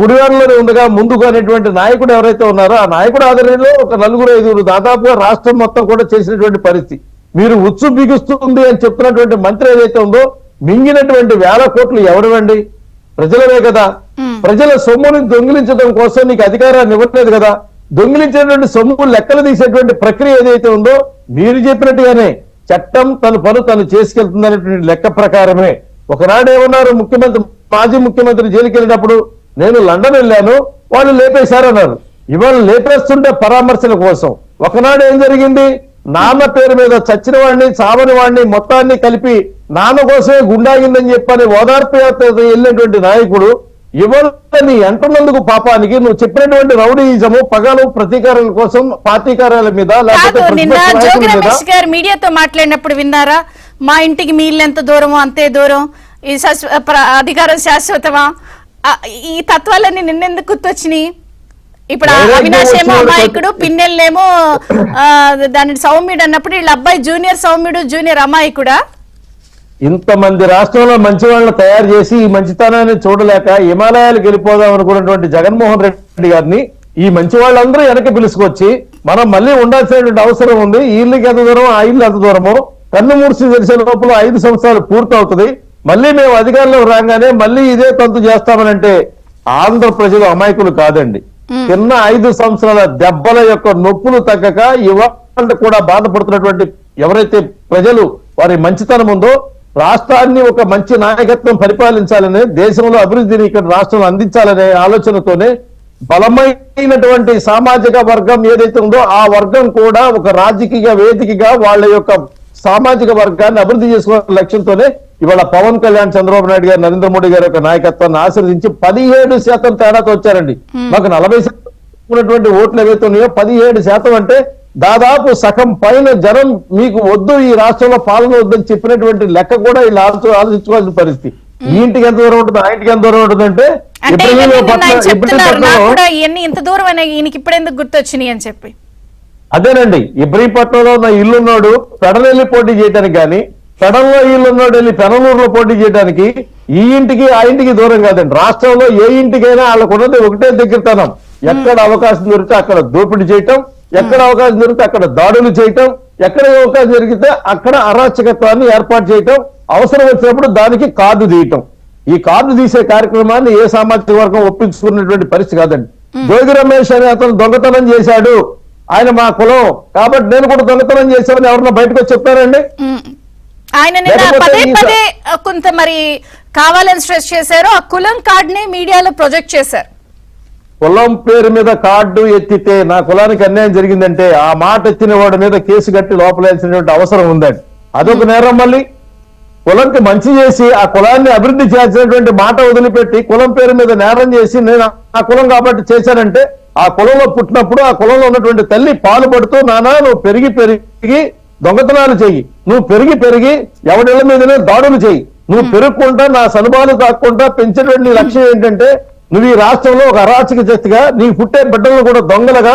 గుడివాడలోనే ఉందిగా ముందుకు అనేటువంటి నాయకుడు ఎవరైతే ఉన్నారో ఆ నాయకుడు ఆధ్వర్యంలో ఒక 4-5 దాదాపుగా రాష్ట్రం మొత్తం కూడా చేసినటువంటి పరిస్థితి. మీరు ఉచ్చు బిగుస్తుంది అని చెప్తున్నటువంటి మంత్రి ఏదైతే ఉందో మింగినటువంటి 1000 కోట్లు ఎవరివండి? ప్రజలవే కదా. ప్రజల సొమ్ముని దొంగిలించడం కోసం నీకు అధికారాన్ని ఇవ్వట్లేదు కదా. దొంగిలించేటువంటి సొమ్ము లెక్కలు తీసేటువంటి ప్రక్రియ ఏదైతే ఉందో మీరు చెప్పినట్టుగానే చట్టం తన పను తను చేసుకెళ్తుంది అనేటువంటి లెక్క ప్రకారమే. ఒకనాడు ఏమన్నారు ముఖ్యమంత్రి, మాజీ ముఖ్యమంత్రి జైలుకి వెళ్ళినప్పుడు నేను లండన్ వెళ్ళాను, వాళ్ళు లేపేశారన్నారు. ఇవాళ లేపేస్తుంటే పరామర్శల కోసం ఒకనాడు ఏం జరిగింది? నాన్న పేరు మీద చచ్చిన వాడిని చావని వాడిని మొత్తాన్ని కలిపి నాన్న కోసమే గుండాగిందని చెప్పని ఓదార్పు యాత్ర వెళ్ళినటువంటి నాయకుడు ఇవాళ నీ అంటున్నందుకు పాపానికి నువ్వు చెప్పినటువంటి రౌడీయిజము పగలు ప్రతీకారం కోసం పార్టీ కార్యాలయం మీద లేకపోతే కాదు, నిన్న ప్రతిపక్ష జోగి నాయకుల మీద రమేష్ గారు మీడియాతో మాట్లాడినప్పుడు విన్నారా? మా ఇంటికి మీ ఇల్లు ఎంత దూరమో అంతే దూరం, ఈ అధికారం శాశ్వతమా, ఈ తత్వాలన్నీ నిన్నెందుకు గుర్తొచ్చినాయి? ఇప్పుడు అవినాష్ ఏమో అమాయకుడు, పిన్నెల్లేమో దాని సౌమ్యుడు అన్నప్పుడు వీళ్ళ అబ్బాయి జూనియర్ సౌమ్యుడు, జూనియర్ అమాయకుడా? ఇంతమంది రాష్ట్రంలో మంచి వాళ్ళని తయారు చేసి ఈ మంచితనాన్ని చూడలేక హిమాలయాలకు వెళ్ళిపోదాం అనుకున్నటువంటి జగన్మోహన్ రెడ్డి గారిని ఈ మంచి వాళ్ళందరూ వెనక్కి పిలుచుకొచ్చి మనం మళ్ళీ ఉండాల్సినటువంటి అవసరం ఉంది. ఈ ఇల్లుకి ఎంత దూరం, ఆ ఇల్లు ఎంత దూరమో కన్ను మూర్చి తెరిసే లోపల 5 సంవత్సరాలు పూర్తవుతుంది. మళ్ళీ మేము అధికారంలో రాగానే మళ్ళీ ఇదే తంతు చేస్తామనంటే ఆంధ్ర ప్రజలు అమాయకులు కాదండి. చిన్న 5 సంవత్సరాల దెబ్బల యొక్క నొప్పులు తగ్గక ఇవాళ కూడా బాధపడుతున్నటువంటి ఎవరైతే ప్రజలు వారి మంచితనం ఉందో, రాష్ట్రాన్ని ఒక మంచి నాయకత్వం పరిపాలించాలనే, దేశంలో అభివృద్ధిని ఇక్కడ రాష్ట్రంలో అందించాలనే ఆలోచనతోనే బలమైనటువంటి సామాజిక వర్గం ఏదైతే ఉందో ఆ వర్గం కూడా ఒక రాజకీయ వేదికగా వాళ్ళ యొక్క సామాజిక వర్గాన్ని అభివృద్ధి చేసుకోవాలనే లక్ష్యంతోనే ఇవాళ పవన్ కళ్యాణ్, చంద్రబాబు నాయుడు గారు, నరేంద్ర మోడీ గారి యొక్క నాయకత్వాన్ని ఆశీర్వదించి 17% తేడాతో వచ్చారండి. మాకు 40% ఉన్నటువంటి ఓట్లు ఏవైతే ఉన్నాయో 17% అంటే దాదాపు సగం పైన జనం మీకు వద్దు, ఈ రాష్ట్రంలో పాలన వద్దని చెప్పినటువంటి లెక్క కూడా వీళ్ళు ఆలోచించుకోవాల్సిన పరిస్థితి. ఈ ఇంటికి ఎంత దూరం ఉంటుంది, ఆ ఇంటికి ఎంత దూరం ఉంటుంది అంటే ఇంత దూరం అనే ఈయనకి ఇప్పుడు ఎందుకు గుర్తొచ్చినాయి అని చెప్పి అదేనండి. ఇబ్రహీంపట్నంలో ఉన్న ఇల్లున్నాడు పెడనెల్లి పోటీ చేయడానికి కానీ, పెడంలో ఇల్లున్నాడు వెళ్ళి పెనలూరులో పోటీ చేయడానికి ఈ ఇంటికి ఆ ఇంటికి దూరం కాదండి. రాష్ట్రంలో ఏ ఇంటికైనా వాళ్ళకు ఉన్నది ఒకటే దగ్గరతనం. ఎక్కడ అవకాశం దొరికితే అక్కడ దోపిడీ చేయటం, ఎక్కడ అవకాశం దొరికితే అక్కడ దాడులు చేయటం, ఎక్కడ అవకాశం జరిగితే అక్కడ అరాచకత్వాన్ని ఏర్పాటు చేయటం, అవసరం వచ్చినప్పుడు దానికి కార్డు తీయటం. ఈ కార్డు తీసే కార్యక్రమాన్ని ఏ సామాజిక వర్గం ఒప్పించుకున్నటువంటి పరిస్థితి కాదండి. జోగి రమేష్ అనే అతను దొంగతనం చేశాడు, ఆయన మా కులం కాబట్టి నేను కూడా దొంగతనం చేశామని ఎవరన్నా బయటకు వచ్చి చెప్పారండి? ఆయన పదే పదే కొంత మరి కావాలని స్ట్రెస్ చేశారు, ఆ కులం కార్డ్ ని మీడియాలో ప్రొజెక్ట్ చేశారు. కులం పేరు మీద కార్డు ఎత్తితే నా కులానికి అన్యాయం జరిగిందంటే ఆ మాట ఎత్తిన వాడి మీద కేసు కట్టి లోపలేసినటువంటి అవసరం ఉందండి. అదొక నేరం. మళ్ళీ కులంకి మంచి చేసి ఆ కులాన్ని అభివృద్ధి చేసినటువంటి మాట వదిలిపెట్టి కులం పేరు మీద నేరం చేసి నేను ఆ కులం కాబట్టి చేశానంటే, ఆ కులంలో పుట్టినప్పుడు ఆ కులంలో ఉన్నటువంటి తల్లి పాలు పడుతూ నానా నువ్వు పెరిగి పెరిగి దొంగతనాలు చెయ్యి, నువ్వు పెరిగి పెరిగి ఎవడిళ్ల మీదనే దాడులు చెయ్యి, నువ్వు పెరుగుకుంటా నా సనుబాలు కాకుండా పెంచేటువంటి లక్ష్యం ఏంటంటే నువ్వు ఈ రాష్ట్రంలో ఒక అరాచక శక్తిగా నీ పుట్టే బిడ్డలను కూడా దొంగలుగా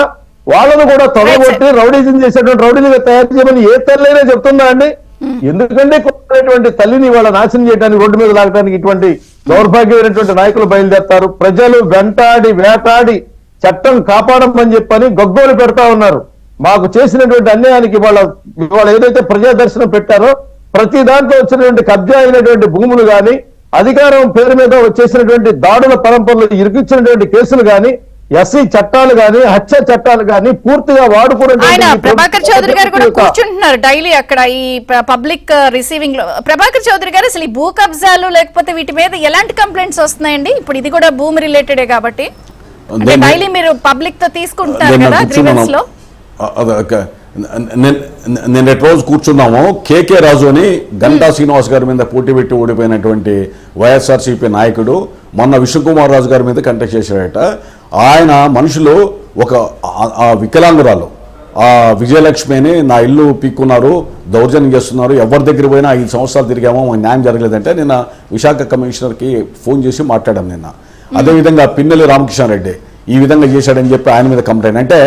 వాళ్ళను కూడా తొడగొట్టి రౌడీజం చేసేటువంటి రౌడీలుగా తయారు చేయమని ఏ తల్లైనా చెప్తుందా అండి? ఎందుకంటే కొన్నటువంటి తల్లిని వాళ్ళ నాశనం చేయడానికి రోడ్డు మీద లాగడానికి ఇటువంటి దౌర్భాగ్యమైనటువంటి నాయకులు బయలుదేరుతారు. ప్రజలు వెంటాడి వేటాడి చట్టం కాపాడమని చెప్పని గగ్గోలు పెడతా ఉన్నారు. మాకు చేసినటువంటి అన్యాయానికి వాళ్ళ ఏదైతే ప్రజా దర్శనం పెట్టారో ప్రతి దాంట్లో వచ్చినటువంటి కబ్జా అయినటువంటి భూములు గాని, అధికారం పేరు మీద వచ్చేసినటువంటి దాడుల పరంపరలో ఇరికిచ్చినటువంటి కేసులు గాని, ఎస్సీ చట్టాలు గాని, హత్య చట్టాలు గాని పూర్తిగా ఆయన ప్రభాకర్ చౌదరి గారు కూడా కూర్చుంటున్నారు డైలీ అక్కడ ఈ పబ్లిక్ రిసీవింగ్ లో. ప్రభాకర్ చౌదరి గారు అసలు ఈ భూ కబ్జాలు లేకపోతే వీటి మీద ఎలాంటి కంప్లైంట్స్ వస్తున్నాయండి? ఇప్పుడు ఇది కూడా భూమి రిలేటెడే కాబట్టి డైలీ మీరు పబ్లిక్ తో తీసుకుంటారు కదా గ్రీవెన్స్ లో. నేను రోజు కూర్చున్నాము. కేకే రాజు అని గంటా శ్రీనివాస్ గారి మీద పోటీ పెట్టి ఓడిపోయినటువంటి వైఎస్ఆర్సీపీ నాయకుడు మొన్న విష్ణుకుమార్ రాజు గారి మీద కంటెక్ట్ చేశాడట. ఆయన మనుషులు ఒక వికలాంగురాలు ఆ విజయలక్ష్మిని నా ఇల్లు పీక్కున్నారు, దౌర్జన్యం చేస్తున్నారు, ఎవరి దగ్గర పోయినా 5 సంవత్సరాలు తిరిగామో మాకు న్యాయం జరగలేదంటే నిన్న విశాఖ కమిషనర్కి ఫోన్ చేసి మాట్లాడాం నిన్న. అదేవిధంగా పిన్నెల్లి రామకృష్ణారెడ్డి ఈ విధంగా చేశాడని చెప్పి ఆయన మీద కంప్లైంట్. అంటే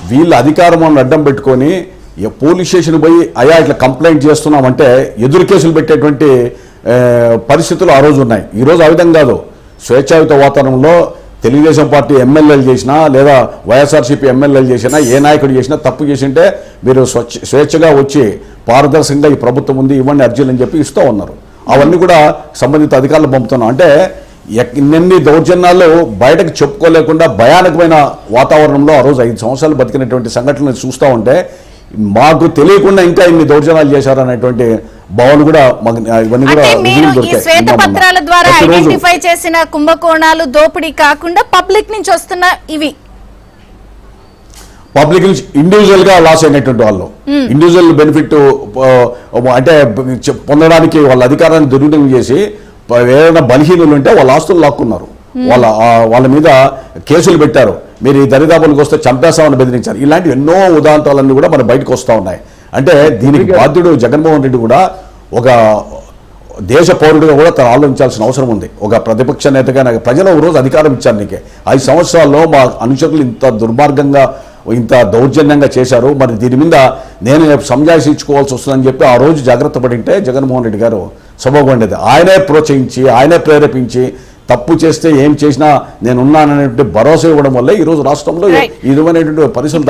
వీళ్ళ అధికారం అడ్డం పెట్టుకొని పోలీస్ స్టేషన్ పోయి అయ్యా ఇట్లా కంప్లైంట్ చేస్తున్నామంటే ఎదురు కేసులు పెట్టేటువంటి పరిస్థితులు ఆ రోజు ఉన్నాయి. ఈరోజు ఆ విధంగా కాదు. స్వేచ్ఛాయుత వాతావరణంలో తెలుగుదేశం పార్టీ ఎమ్మెల్యేలు చేసినా లేదా వైఎస్ఆర్సీపీ ఎమ్మెల్యేలు చేసినా ఏ నాయకుడు చేసినా తప్పు చేసింటే మీరు స్వేచ్ఛగా వచ్చి పారదర్శకంగా ఈ ప్రభుత్వం ఉంది ఇవ్వండి అర్జీలు అని చెప్పి ఇస్తూ ఉన్నారు. అవన్నీ కూడా సంబంధిత అధికారులు పంపుతున్నాం. అంటే ఎన్ని దౌర్జన్యాలు బయటకు చెప్పుకోలేకుండా భయానకమైన వాతావరణంలో ఆ రోజు 5 సంవత్సరాలు బతికినటువంటి సంఘటనలు చూస్తూ ఉంటే మాకు తెలియకుండా ఇంకా ఇన్ని దౌర్జన్యాలు చేశారనేటువంటి భావన కూడా ఇవన్నీ కూడా శ్వేతపత్రాల ద్వారా ఐడెంటిఫై చేసిన కుంభకోణాలు దోపిడీ కాకుండా పబ్లిక్ నుంచి వస్తున్న ఇవి పబ్లిక్ నుంచి ఇండివిజువల్ గా లాస్ అయినటువంటి వాళ్ళు ఇండివిజువల్ బెనిఫిట్ అంటే పొందడానికి వాళ్ళ అధికారాన్ని దుర్వినియోగం చేసి ఏదైనా బలహీనులు ఉంటే వాళ్ళ ఆస్తులు లాక్కున్నారు. వాళ్ళ మీద కేసులు పెట్టారు, మీరు ఈ దరిదాపులకు వస్తే చంపేస్తామని బెదిరించారు. ఇలాంటి ఎన్నో ఉదాంతాలన్నీ కూడా మన బయటకు వస్తూ ఉన్నాయి. అంటే దీనికి బాధ్యుడు జగన్మోహన్ రెడ్డి కూడా ఒక దేశ పౌరుడిగా కూడా తను ఆలోచించాల్సిన అవసరం ఉంది. ఒక ప్రతిపక్ష నేతగా నాకు ప్రజలు ఒక రోజు అధికారం ఇచ్చారు, నీకే 5 సంవత్సరాల్లో మా అనుచరులు ఇంత దుర్మార్గంగా ఇంత దౌర్జన్యంగా చేశారు, మరి దీని మీద నేను సంజాయించుకోవాల్సి వస్తుందని చెప్పి ఆ రోజు జాగ్రత్త పడింటే జగన్మోహన్ రెడ్డి గారు సబబు ఉండేది. ఆయనే ప్రోత్సహించి ఆయనే ప్రేరేపించి తప్పు చేస్తే ఏం చేసినా నేనున్నాననేటువంటి భరోసా ఇవ్వడం వల్ల ఈ రోజు రాష్ట్రంలో ఈ విధమైనటువంటి పరిస్థితులు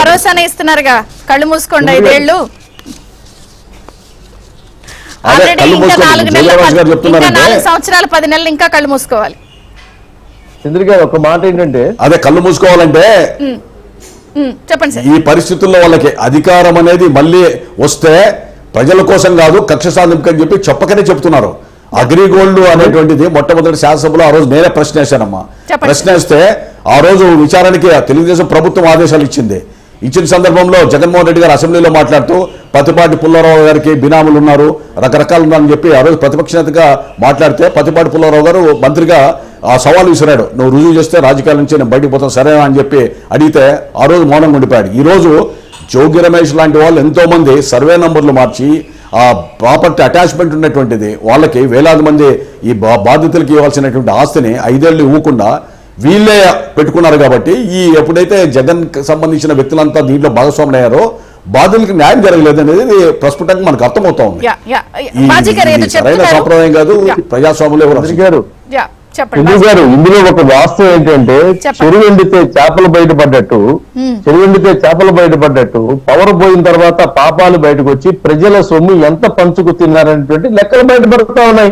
భరోసానే ఇస్తున్నారుగా. కళ్ళు మూసుకోండి 5 ఏళ్ళు సంవత్సరాలు 10 నెలలు ఇంకా కళ్ళు మూసుకోవాలి. చంద్రిక గారు ఒక మాట ఏంటంటే అదే కళ్ళు మూసుకోవాలంటే చెప్పండి. ఈ పరిస్థితుల్లో వాళ్ళకి అధికారం అనేది మళ్ళీ వస్తే ప్రజల కోసం కాదు, కక్ష సాధింపు అని చెప్పి చెప్పకనే చెప్తున్నారు. అగ్రిగోల్డ్ అనేటువంటిది మొట్టమొదటి శాసనసభలో ఆ రోజు నేనే ప్రశ్న వేశానమ్మా. ప్రశ్న వేస్తే ఆ రోజు విచారణకి తెలుగుదేశం ప్రభుత్వం ఆదేశాలు ఇచ్చిన సందర్భంలో జగన్మోహన్ రెడ్డి గారు అసెంబ్లీలో మాట్లాడుతూ పతిపాటి పుల్లారావు గారికి బినాములు ఉన్నారు, రకరకాలు ఉన్నారని చెప్పి ఆ రోజు ప్రతిపక్ష నేతగా మాట్లాడితే పతిపాటి పుల్లారావు గారు మంత్రిగా ఆ సవాల్ విసిరాడు, నువ్వు రుజువు చేస్తే రాజకీయాల నుంచి నేను బయటకు పోతాను సరేనా అని చెప్పి అడిగితే ఆ రోజు మౌనంగా ఉండిపోయాడు. ఈ రోజు జోగి రమేష్ లాంటి వాళ్ళు ఎంతో మంది సర్వే నంబర్లు మార్చి ఆ ప్రాపర్టీ అటాచ్మెంట్ ఉన్నటువంటిది వాళ్ళకి వేలాది మంది ఈ బాధితులకి ఇవ్వాల్సినటువంటి ఆస్తిని 5 ఏళ్ళు ఇవ్వకుండా వీళ్ళే పెట్టుకున్నారు. కాబట్టి ఈ ఎప్పుడైతే జగన్ సంబంధించిన వ్యక్తులంతా దీంట్లో భాగస్వాములు అయ్యారో బాధితులకి న్యాయం జరగలేదు అనేది ప్రస్ఫుటంగా మనకు అర్థమవుతా ఉంది. సరైన సంప్రదాయం కాదు ప్రజాస్వామ్యంలో గారు. ఎందుకు గారు ఇందులో ఒక వాస్తవం ఏంటంటే చెరువు ఎండితే చేపలు బయటపడ్డట్టు పవర్ పోయిన తర్వాత పాపాలు బయటకు వచ్చి ప్రజల సొమ్ము ఎంత పంచుకు తిన్నారనేటువంటి లెక్కలు బయటపడుతూ ఉన్నాయి.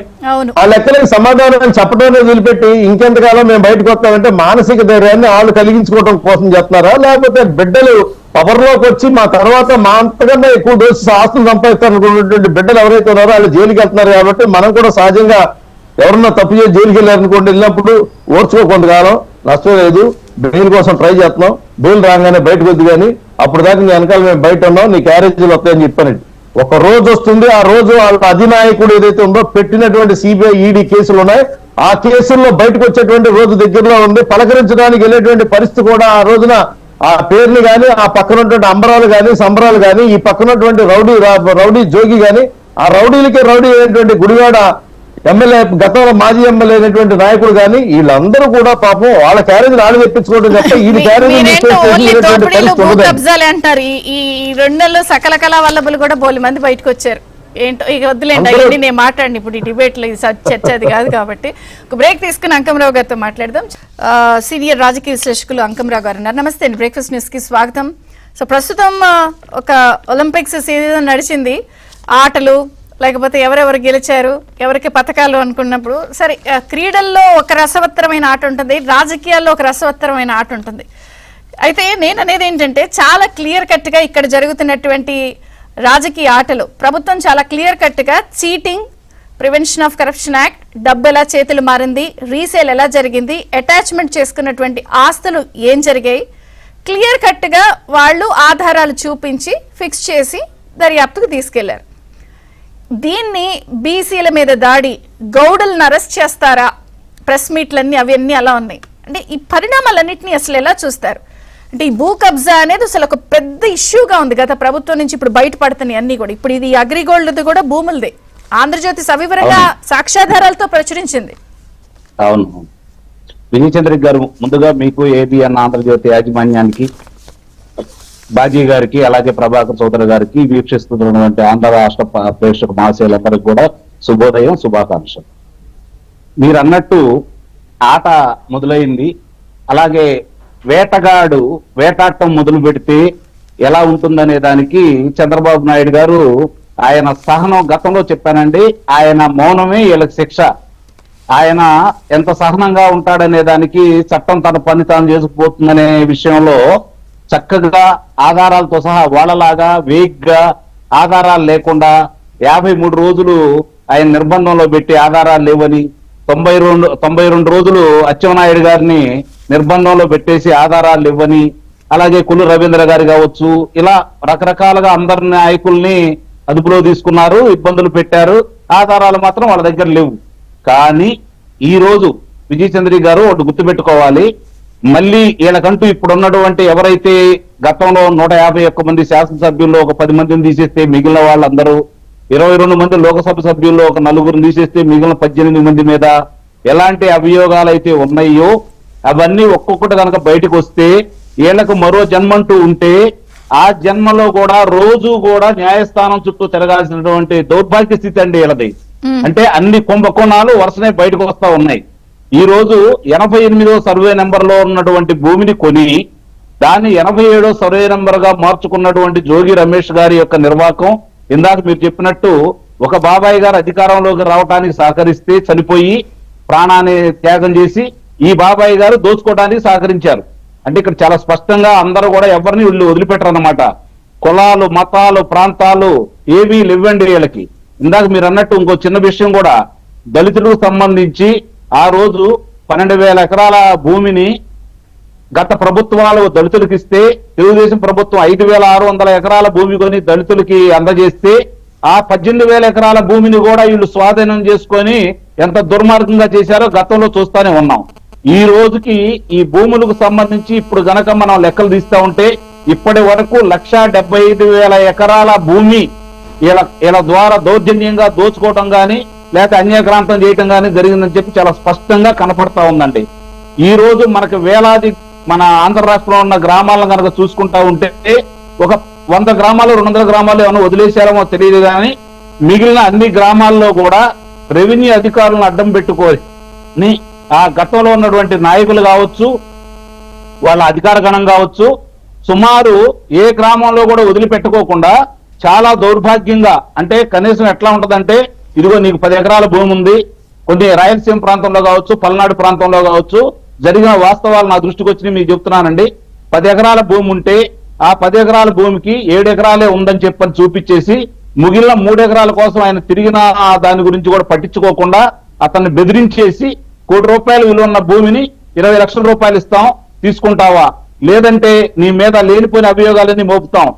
ఆ లెక్కలకు సమాధానం చెప్పడం వదిలిపెట్టి ఇంకెంతకాలం మేము బయటకు వస్తామంటే మానసిక ధైర్యాన్ని వాళ్ళు కలిగించుకోవడం కోసం చెప్తున్నారా, లేకపోతే బిడ్డలు పవర్ లోకి వచ్చి మా తర్వాత మా అంతకన్నా ఎక్కువ డోసు ఆస్తులు సంపాదిస్తారనుకున్నటువంటి బిడ్డలు ఎవరైతే ఉన్నారో వాళ్ళు జైలుకి వెళ్తున్నారు. కాబట్టి మనం కూడా సహజంగా ఎవరన్నా తప్పు చేసి జైలుకి వెళ్ళారనుకోండి, వెళ్ళినప్పుడు ఓర్చుకో కొంతకాలం నష్టం లేదు, బెయిల్ కోసం ట్రై చేస్తున్నాం, బెయిల్ రాగానే బయటకు వద్దు కానీ అప్పుడు దాకా నీ వెనకాల మేము బయట ఉన్నాం, నీ క్యారేజీలు వస్తాయని చెప్పానండి. ఒక రోజు వస్తుంది, ఆ రోజు వాళ్ళ అధినాయకుడు ఏదైతే ఉందో పెట్టినటువంటి సిబిఐ ఈడీ కేసులు ఉన్నాయి, ఆ కేసుల్లో బయటకు వచ్చేటువంటి రోజు దగ్గరలో ఉంది. పలకరించడానికి వెళ్ళేటువంటి పరిస్థితి కూడా ఆ రోజున ఆ పేర్లు కానీ ఆ పక్కనటువంటి అంబరాలు కానీ సంబరాలు కానీ ఈ పక్కనటువంటి రౌడీ జోగి కానీ ఆ రౌడీలకి రౌడీ అయినటువంటి గుడివాడ ఎమ్మెల్యే గతంలో మాజీ ఎమ్మెల్యే అయినటువంటి నాయకుడు కానీ వీళ్ళందరూ కూడా పాపం వాళ్ళ క్యారేజీలు ఆడ తెప్పించుకోవడం తప్ప ఈ క్యారేజీ అంటారు. ఈ 2 నెలలు సకల కళా వల్లభులు కూడా బోలి మంది బయటకు వచ్చారు. ఏంటో ఇక వద్దులేండి, అవన్నీ నేను మాట్లాడి ఇప్పుడు ఈ డిబేట్లో ఇది చర్చ అది కాదు. కాబట్టి ఒక బ్రేక్ తీసుకుని అంకంరావు గారితో మాట్లాడదాం. సీనియర్ రాజకీయ విశ్లేషకులు అంకంరావు గారు ఉన్నారు. నమస్తే అండి, బ్రేక్ఫాస్ట్ న్యూస్ కి స్వాగతం. సో ప్రస్తుతం ఒక ఒలింపిక్స్ సీజన్ నడిచింది, ఆటలు లేకపోతే ఎవరెవరు గెలిచారు, ఎవరికి పథకాలు అనుకున్నప్పుడు సరే, క్రీడల్లో ఒక రసవత్తరమైన ఆట ఉంటుంది, రాజకీయాల్లో ఒక రసవత్తరమైన ఆట ఉంటుంది. అయితే నేను అనేది ఏంటంటే చాలా క్లియర్ కట్గా ఇక్కడ జరుగుతున్నటువంటి రాజకీయ ఆటలు ప్రభుత్వం చాలా క్లియర్ కట్గా cheating, prevention of corruption act, డబ్బు ఎలా చేతులు మారింది, రీసేల్ ఎలా జరిగింది, అటాచ్మెంట్ చేసుకున్నటువంటి ఆస్తులు ఏం జరిగాయి, క్లియర్ కట్గా వాళ్ళు ఆధారాలు చూపించి ఫిక్స్ చేసి దర్యాప్తుకు తీసుకెళ్లారు. దీన్ని బీసీల మీద దాడి, గౌడులను అరెస్ట్ చేస్తారా, ప్రెస్ మీట్లన్నీ అవన్నీ అలా ఉన్నాయి. అంటే ఈ పరిణామాలన్నింటినీ అసలు ఎలా చూస్తారు? అంటే ఈ భూ కబ్జా అనేది అసలు ఒక పెద్ద ఇష్యూగా ఉంది గత ప్రభుత్వం నుంచి, ఇప్పుడు బయటపడుతున్నాయి అన్ని కూడా. ఇప్పుడు ఇది అగ్రిగోల్డ్ కూడా భూములదే, ఆంధ్రజ్యోతి సవివరంగా సాక్ష్యాధారాలతో ప్రచురించింది. అవును విజయచంద్ర గారు, ముందుగా మీకు ఏబిఎన్ ఆంధ్రజ్యోతి యాజమాన్యానికి, బాజీ గారికి, అలాగే ప్రభాకర్ చౌదరి గారికి, వీక్షిస్తున్నటువంటి ఆంధ్ర రాష్ట్ర ప్రేక్షక మహాశయులందరికీ కూడా శుభోదయం, శుభాకాంక్షలు. మీరు అన్నట్టు ఆట మొదలైంది, అలాగే వేటగాడు వేటాటం మొదలు పెడితే ఎలా ఉంటుందనే దానికి చంద్రబాబు నాయుడు గారు ఆయన సహనం, గతంలో చెప్పానండి, ఆయన మౌనమే వీళ్ళకి శిక్ష. ఆయన ఎంత సహనంగా ఉంటాడనే దానికి చట్టం తన పని తాను చేసుకుపోతుందనే విషయంలో చక్కగా ఆధారాలతో సహా వాళ్ళలాగా వేగ్గా ఆధారాలు లేకుండా 53 రోజులు ఆయన నిర్బంధంలో పెట్టి ఆధారాలు లేవని, 92 రోజులు అచ్చెన్నాయుడు గారిని నిర్బంధంలో పెట్టేసి ఆధారాలు ఇవ్వని, అలాగే కొల్లు రవీంద్ర గారు కావచ్చు, ఇలా రకరకాలుగా అందరి నాయకుల్ని అదుపులో తీసుకున్నారు, ఇబ్బందులు పెట్టారు, ఆధారాలు మాత్రం వాళ్ళ దగ్గర లేవు. కానీ ఈ రోజు విజయచంద్రి గారు ఒకటి గుర్తుపెట్టుకోవాలి, మళ్ళీ వీళ్ళకంటూ ఇప్పుడు ఉన్నటువంటి ఎవరైతే గతంలో 151 మంది శాసనసభ్యుల్లో ఒక 10 మందిని తీసేస్తే మిగిలిన వాళ్ళందరూ, 22 మంది లోకసభ సభ్యుల్లో ఒక 4 తీసేస్తే మిగిలిన 18 మంది మీద ఎలాంటి అభియోగాలు అయితే ఉన్నాయో అవన్నీ ఒక్కొక్కటి కనుక బయటకు వస్తే వీళ్ళకు మరో జన్మంటూ ఉంటే ఆ జన్మలో కూడా రోజు కూడా న్యాయస్థానం చుట్టూ తిరగాల్సినటువంటి దౌర్భాగ్య స్థితి అండి వీళ్ళది. అంటే అన్ని కుంభకోణాలు వరుసనే బయటకు వస్తా ఉన్నాయి. ఈ రోజు 88వ సర్వే నెంబర్ లో ఉన్నటువంటి భూమిని కొని దాన్ని 87వ సర్వే నెంబర్ గా మార్చుకున్నటువంటి జోగి రమేష్ గారి యొక్క నిర్వాకం, ఇందాక మీరు చెప్పినట్టు ఒక బాబాయ్ గారు అధికారంలోకి రావడానికి సహకరిస్తే చనిపోయి ప్రాణాన్ని త్యాగం చేసి ఈ బాబాయ్ గారు దోచుకోవడానికి సహకరించారు. అంటే ఇక్కడ చాలా స్పష్టంగా అందరూ కూడా ఎవరిని వీళ్ళు వదిలిపెట్టరు అన్నమాట. కులాలు, మతాలు, ప్రాంతాలు ఏమీ లేవండి వీళ్ళకి. ఇందాక మీరు అన్నట్టు ఇంకో చిన్న విషయం కూడా, దళితులకు సంబంధించి ఆ రోజు 12,000 ఎకరాల భూమిని గత ప్రభుత్వాలు దళితులకు ఇస్తే తెలుగుదేశం ప్రభుత్వం 5,600 ఎకరాల భూమి కొని దళితులకి అందజేస్తే ఆ 18,000 ఎకరాల భూమిని కూడా వీళ్ళు స్వాధీనం చేసుకొని ఎంత దుర్మార్గంగా చేశారో గతంలో చూస్తానే ఉన్నాం. ఈ రోజుకి ఈ భూములకు సంబంధించి ఇప్పుడు గనక మనం లెక్కలు తీస్తా ఉంటే ఇప్పటి వరకు 1,75,000 ఎకరాల భూమి ఇలా ద్వారా దౌర్జన్యంగా దోచుకోవటం గాని లేక అన్యాక్రాంతం చేయటం గాని జరిగిందని చెప్పి చాలా స్పష్టంగా కనపడతా ఉందండి. ఈ రోజు మనకు వేలాది మన ఆంధ్ర రాష్ట్రంలో ఉన్న గ్రామాలను కనుక చూసుకుంటా ఉంటే ఒక 100 గ్రామాలు 200 గ్రామాలు ఏమైనా వదిలేశారేమో తెలియదు కానీ మిగిలిన అన్ని గ్రామాల్లో కూడా రెవెన్యూ అధికారులను అడ్డం పెట్టుకొని ఆ గతంలో ఉన్నటువంటి నాయకులు కావచ్చు, వాళ్ళ అధికార గణం కావచ్చు, సుమారు ఏ గ్రామంలో కూడా వదిలిపెట్టుకోకుండా చాలా దౌర్భాగ్యంగా, అంటే కనీసం ఎట్లా ఉంటదంటే ఇదిగో నీకు 10 ఎకరాల భూమి ఉంది, కొన్ని రాయలసీమ ప్రాంతంలో కావచ్చు, పల్నాడు ప్రాంతంలో కావచ్చు జరిగిన వాస్తవాలు నా దృష్టికి వచ్చి మీకు చెప్తున్నానండి. 10 ఎకరాల భూమి ఉంటే ఆ 10 ఎకరాల భూమికి 7 ఎకరాలే ఉందని చెప్పని చూపించేసి మిగిలిన 3 ఎకరాల కోసం ఆయన తిరిగిన దాని గురించి కూడా పట్టించుకోకుండా అతన్ని బెదిరించేసి ₹1,00,00,000 విలువ ఉన్న భూమిని 20 లక్షల రూపాయలు ఇస్తాం, తీసుకుంటావా, లేదంటే నీ మీద లేనిపోయిన అభియోగాలన్నీ మోపుతాం,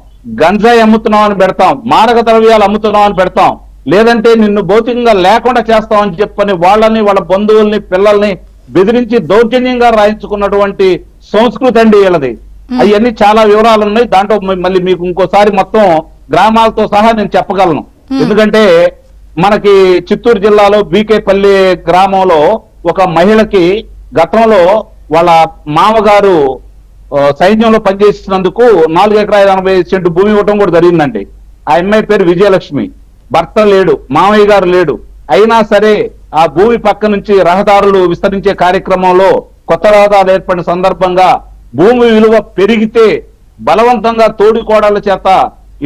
గంజాయి అమ్ముతున్నాం అని పెడతాం, మారక ద్రవ్యాలు అమ్ముతున్నాం అని పెడతాం, లేదంటే నిన్ను భౌతికంగా లేకుండా చేస్తామని చెప్పని వాళ్ళని, వాళ్ళ బంధువుల్ని, పిల్లల్ని బెదిరించి దౌర్జన్యంగా రాయించుకున్నటువంటి సంస్కృతి అండి వీళ్ళది. అవన్నీ చాలా వివరాలు ఉన్నాయి. దాంట్లో మళ్ళీ మీకు ఇంకోసారి మొత్తం గ్రామాలతో సహా నేను చెప్పగలను. ఎందుకంటే మనకి చిత్తూరు జిల్లాలో బీకేపల్లి గ్రామంలో ఒక మహిళకి గతంలో వాళ్ళ మామగారు సైన్యంలో పనిచేసినందుకు 4 ఎకరాల 80 సెంటు భూమి ఇవ్వటం కూడా జరిగిందండి. ఆ అమ్మాయి పేరు విజయలక్ష్మి. భర్త లేడు, మామయ్య గారు లేడు, అయినా సరే ఆ భూమి పక్క నుంచి రహదారులు విస్తరించే కార్యక్రమంలో కొత్త రహదారులు ఏర్పడిన సందర్భంగా భూమి విలువ పెరిగితే బలవంతంగా తోడికోడళ్ల చేత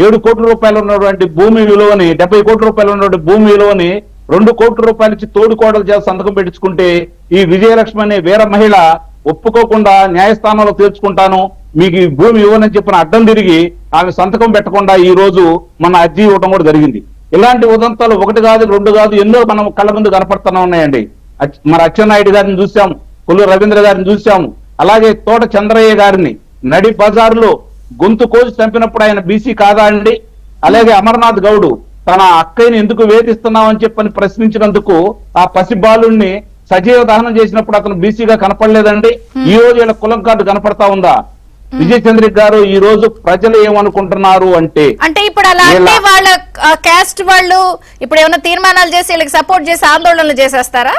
7 కోట్ల రూపాయలు ఉన్నటువంటి భూమి విలువని, 70 కోట్ల రూపాయలు ఉన్నటువంటి భూమి విలువని 2 కోట్ల రూపాయలు ఇచ్చి తోడికోడల చేత సంతకం పెట్టించుకుంటే ఈ విజయలక్ష్మి అనే వేరే మహిళ ఒప్పుకోకుండా న్యాయస్థానంలో తీర్చుకుంటాను, మీకు ఈ భూమి ఇవ్వనని చెప్పిన అడ్డం తిరిగి ఆమె సంతకం పెట్టకుండా ఈ రోజు మన అర్జీ ఇవ్వడం కూడా జరిగింది. ఇలాంటి ఉదంతాలు 1 కాదు 2 కాదు ఎన్నో మనం కళ్ళ ముందు కనపడుతూనే ఉన్నాయండి. మరి అచ్చెన్నాయుడు గారిని చూసాం, కొల్లు రవీంద్ర గారిని చూసాం, అలాగే తోట చంద్రయ్య గారిని నడి బజార్లో గొంతు కోసి చంపినప్పుడు ఆయన బీసీ కాదా అండి? అలాగే అమర్నాథ్ గౌడు తన అక్కయ్యని ఎందుకు వేధిస్తున్నామని చెప్పని ప్రశ్నించినందుకు ఆ పసిబాలుణ్ణి సజీవ దహనం చేసినప్పుడు అతను బీసీగా కనపడలేదండి. ఈ రోజు వీళ్ళ కులం కార్డు కనపడతా ఉందా? విజయచంద్రి గారు ఈ రోజు ప్రజలు ఏమనుకుంటున్నారు అంటే ఇప్పుడు అలా అంటే వాళ్ళ కాస్ట్ వాళ్ళు ఇప్పుడు ఏమైనా తీర్మానాలు చేసి వీళ్ళకి సపోర్ట్ చేసి ఆందోళనలు చేసేస్తారా?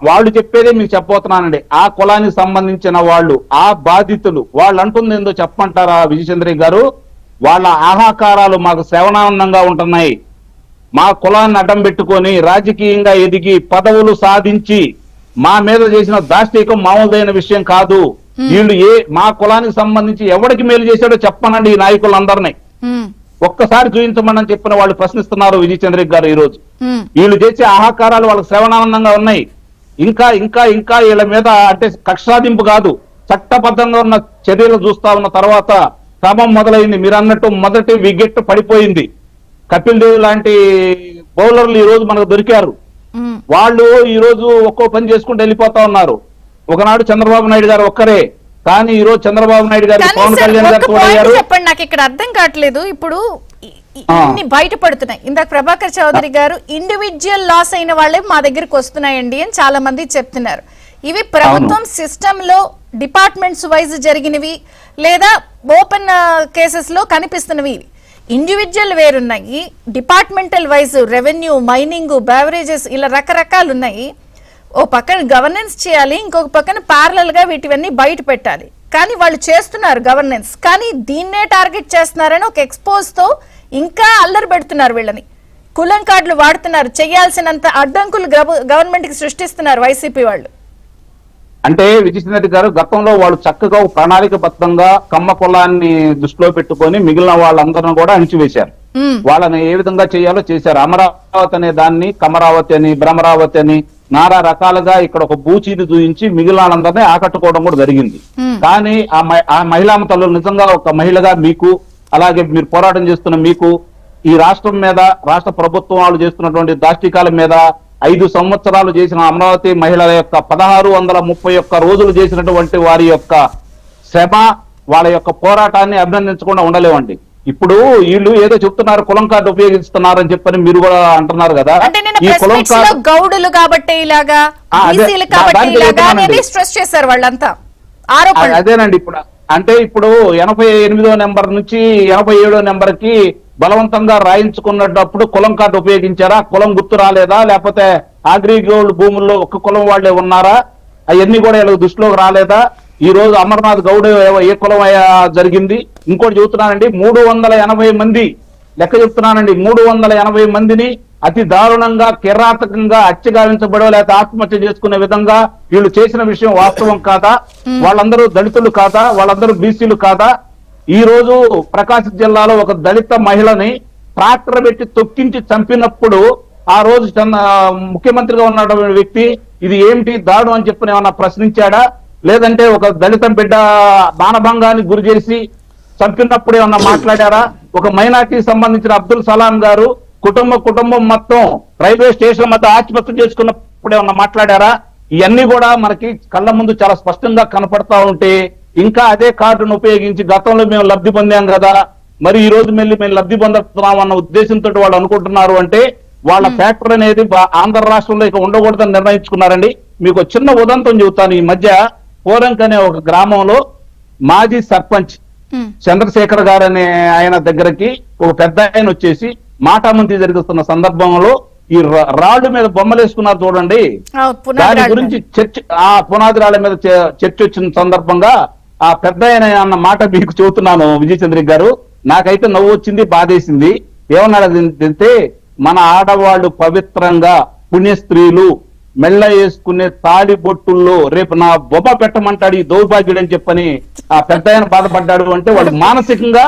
వాళ్ళు చెప్పేదే మీకు చెప్పబోతున్నానండి. ఆ కులానికి సంబంధించిన వాళ్ళు, ఆ బాధితులు వాళ్ళు అంటుంది ఏందో చెప్పమంటారా విజయచంద్రి గారు? వాళ్ళ ఆహాకారాలు మాకు శ్రవణానందంగా ఉంటున్నాయి, మా కులాన్ని అడ్డం పెట్టుకొని రాజకీయంగా ఎదిగి పదవులు సాధించి మా మీద చేసిన దాష్టీకం మామూలుదైన విషయం కాదు. వీళ్ళు మా కులానికి సంబంధించి ఎవరికి మేలు చేశాడో చెప్పనండి ఈ నాయకులందరినీ ఒక్కసారి చూపించమని చెప్పిన వాళ్ళు ప్రశ్నిస్తున్నారు విజయచంద్రి గారు. ఈ రోజు వీళ్ళు చేసే ఆహాకారాలు వాళ్ళకి శ్రవణానందంగా ఉన్నాయి. ఇంకా ఇంకా ఇంకా వీళ్ళ మీద అంటే కక్షాదింపు కాదు, చట్టబద్ధంగా ఉన్న చర్యలు చూస్తా ఉన్న తర్వాత క్రమం మొదలైంది. మీరు అన్నట్టు మొదటి వికెట్ పడిపోయింది. కపిల్ దేవ్ లాంటి బౌలర్లు ఈ రోజు మనకు దొరికారు. వాళ్ళు ఈ రోజు ఒక్కో పని చేసుకుంటూ వెళ్ళిపోతా ఉన్నారు. ఒకనాడు చంద్రబాబు నాయుడు గారు ఒక్కరే, కానీ ఈ రోజు చంద్రబాబు నాయుడు గారు, పవన్ కళ్యాణ్ గారు కూడా చెప్పండి. నాకు ఇక్కడ అర్థం కావట్లేదు. ఇప్పుడు ఇన్ని బయటపడుతున్నాయి. ఇందాక ప్రభాకర్ చౌదరి గారు ఇండివిజువల్ లాస్ అయిన వాళ్ళే మా దగ్గరికి వస్తున్నాయండి అని చాలా మంది చెప్తున్నారు. ఇవి ప్రభుత్వం సిస్టమ్ లో డిపార్ట్మెంట్స్ వైజ్ జరిగినవి లేదా ఓపెన్ కేసెస్ లో కనిపిస్తున్నవి. ఇవి ఇండివిజువల్ వేరున్నాయి, departmental wise revenue, mining, beverages ఇలా రకరకాలు ఉన్నాయి. ఓ పక్కన గవర్నెన్స్ చేయాలి, ఇంకొక పక్కన ప్యారలల్ గా వీటివన్నీ బయట పెట్టాలి. కానీ వాళ్ళు చేస్తున్నారు గవర్నెన్స్, కానీ దీన్నే టార్గెట్ చేస్తున్నారని ఒక ఎక్స్పోజ్ తో ఇంకా అల్లరి పెడుతున్నారు. వీళ్ళని కులం కార్డులు వాడుతున్నారు, చేయాల్సినంత అడ్డంకులు గవర్నమెంట్ కి సృష్టిస్తున్నారు వైసీపీ వాళ్ళు. అంటే విజయసాయి గారు గతంలో వాళ్ళు చక్కగా ప్రణాళికబద్ధంగా కమ్మ కులాన్ని దృష్టిలో పెట్టుకొని మిగిలిన వాళ్ళందరినీ కూడా అణిచివేశారు. వాళ్ళని ఏ విధంగా చేయాలో చేశారు. అమరావతి అనే దాన్ని కమరావతి అని, భ్రమరావతి అని నానా రకాలుగా ఇక్కడ ఒక బూచీని చూయించి మిగిలిన వాళ్ళందరినీ ఆకట్టుకోవడం కూడా జరిగింది. కానీ ఆ మహిళా తల్లులు నిజంగా ఒక మహిళగా మీకు, అలాగే మీరు పోరాటం చేస్తున్న మీకు, ఈ రాష్ట్రం మీద రాష్ట్ర ప్రభుత్వం వాళ్ళు చేస్తున్నటువంటి దాష్టికాల మీద 5 సంవత్సరాలు చేసిన అమరావతి మహిళల యొక్క 1631 రోజులు చేసినటువంటి వారి యొక్క శ్రమ, వాళ్ళ యొక్క పోరాటాన్ని అభినందించకుండా ఉండలేవండి. ఇప్పుడు వీళ్ళు ఏదో చెప్తున్నారు కులం కార్డు ఉపయోగిస్తున్నారని చెప్పని మీరు కూడా అంటున్నారు కదా. ఈ కులం కార్డు గౌడులు కాబట్టి ఇలాగా, స్ట్రెస్ చేశారు వాళ్ళంతా. అదేనండి. ఇప్పుడు అంటే ఇప్పుడు 88వ నెంబర్ నుంచి 87వ నెంబర్ కి బలవంతంగా రాయించుకున్నప్పుడు కులం కార్డు ఉపయోగించారా, కులం గుర్తు రాలేదా, లేకపోతే అగ్రిగోల్డ్ భూముల్లో ఒక్క కులం వాళ్లే ఉన్నారా, అవన్నీ కూడా ఇలా దృష్టిలోకి రాలేదా? ఈ రోజు అమర్నాథ్ గౌడ్ ఏ కులం జరిగింది? ఇంకోటి చెబుతున్నానండి, 380 మంది లెక్క చెప్తున్నానండి, 380 మందిని అతి దారుణంగా కిరాతకంగా హత్యగావించబడో లేకపోతే ఆత్మహత్య చేసుకునే విధంగా వీళ్ళు చేసిన విషయం వాస్తవం కాదా? వాళ్ళందరూ దళితులు కాదా? వాళ్ళందరూ బీసీలు కాదా? ఈ రోజు ప్రకాశం జిల్లాలో ఒక దళిత మహిళని ట్రాక్టర్ పెట్టి తొక్కించి చంపినప్పుడు ఆ రోజు ముఖ్యమంత్రిగా ఉన్న వ్యక్తి ఇది ఏమిటి దాడు అని చెప్పని ఏమన్నా ప్రశ్నించాడా? లేదంటే ఒక దళిత బిడ్డ మానభంగాన్ని గురి చేసి చంపినప్పుడు ఏమన్నా మాట్లాడారా? ఒక మైనార్టీకి సంబంధించిన అబ్దుల్ సలాం గారు కుటుంబం మొత్తం రైల్వే స్టేషన్ మధ్య ఆత్మహత్య చేసుకున్నప్పుడు ఏమన్నా మాట్లాడారా? ఇవన్నీ కూడా మనకి కళ్ళ ముందు చాలా స్పష్టంగా కనపడతా ఉంటే ఇంకా అదే కార్డును ఉపయోగించి గతంలో మేము లబ్ధి పొందాం కదా, మరి ఈ రోజు మళ్ళీ మేము లబ్ధి పొందుతున్నాం అన్న ఉద్దేశంతో వాళ్ళు అనుకుంటున్నారు. అంటే వాళ్ళ ఫ్యాక్టరీ అనేది ఆంధ్ర రాష్ట్రంలో ఇక ఉండకూడదని నిర్ణయించుకున్నారండి. మీకు చిన్న ఉదంతం చెబుతాను. ఈ మధ్య పోరంక్ అనే ఒక గ్రామంలో మాజీ సర్పంచ్ చంద్రశేఖర్ గారు అనే ఆయన దగ్గరకి ఒక పెద్ద ఆయన వచ్చేసి మాటామంతి జరుగుతున్న సందర్భంలో ఈ రాళ్ల మీద బొమ్మలు వేసుకున్నారు చూడండి, దాని గురించి చర్చ, ఆ పునాది రాళ్ల మీద చర్చ వచ్చిన సందర్భంగా ఆ పెద్ద ఆయన అన్న మాట మీకు చెబుతున్నాను విజయచంద్రి గారు. నాకైతే నవ్వు వచ్చింది, బాధేసింది. ఏమన్నాడు అంటే, మన ఆడవాళ్లు పవిత్రంగా పుణ్య స్త్రీలు మెళ్ళ వేసుకునే తాడి బొట్టుల్లో రేపు నా బొమ్మ పెట్టమంటాడు ఈ దౌర్భాగ్యుడు అని చెప్పని ఆ పెద్ద ఆయన బాధపడ్డాడు. అంటే వాళ్ళు మానసికంగా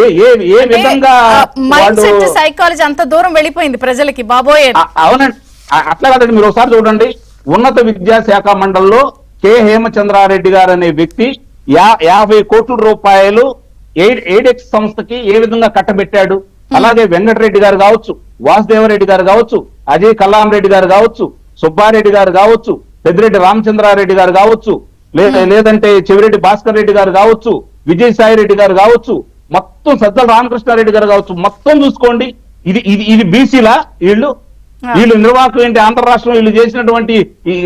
ఏ విధంగా సైకాలజీ అంత దూరం వెళ్ళిపోయింది ప్రజలకి బాబోయే. అవునండి, అట్లా కాదండి. మీరు ఒకసారి చూడండి, ఉన్నత విద్యాశాఖ మండలిలో కె హేమచంద్రారెడ్డి గారు అనే వ్యక్తి 50 కోట్ల రూపాయలు ఎయిడెక్స్ సంస్థకి ఏ విధంగా కట్టబెట్టాడు. అలాగే వెంకటరెడ్డి గారు కావచ్చు, వాసుదేవరెడ్డి గారు కావచ్చు, అజయ్ కల్లాం రెడ్డి గారు కావచ్చు, సుబ్బారెడ్డి గారు కావచ్చు, పెద్దిరెడ్డి రామచంద్రారెడ్డి గారు కావచ్చు, లేదంటే చెవిరెడ్డి భాస్కర్ రెడ్డి గారు కావచ్చు, విజయసాయి రెడ్డి గారు కావచ్చు, మొత్తం సజ్జల రామకృష్ణారెడ్డి గారు కావచ్చు, మొత్తం చూసుకోండి. ఇది బీసీలా? వీళ్ళు నిర్వాహకులు ఏంటి? ఆంధ్ర రాష్ట్రం వీళ్ళు చేసినటువంటి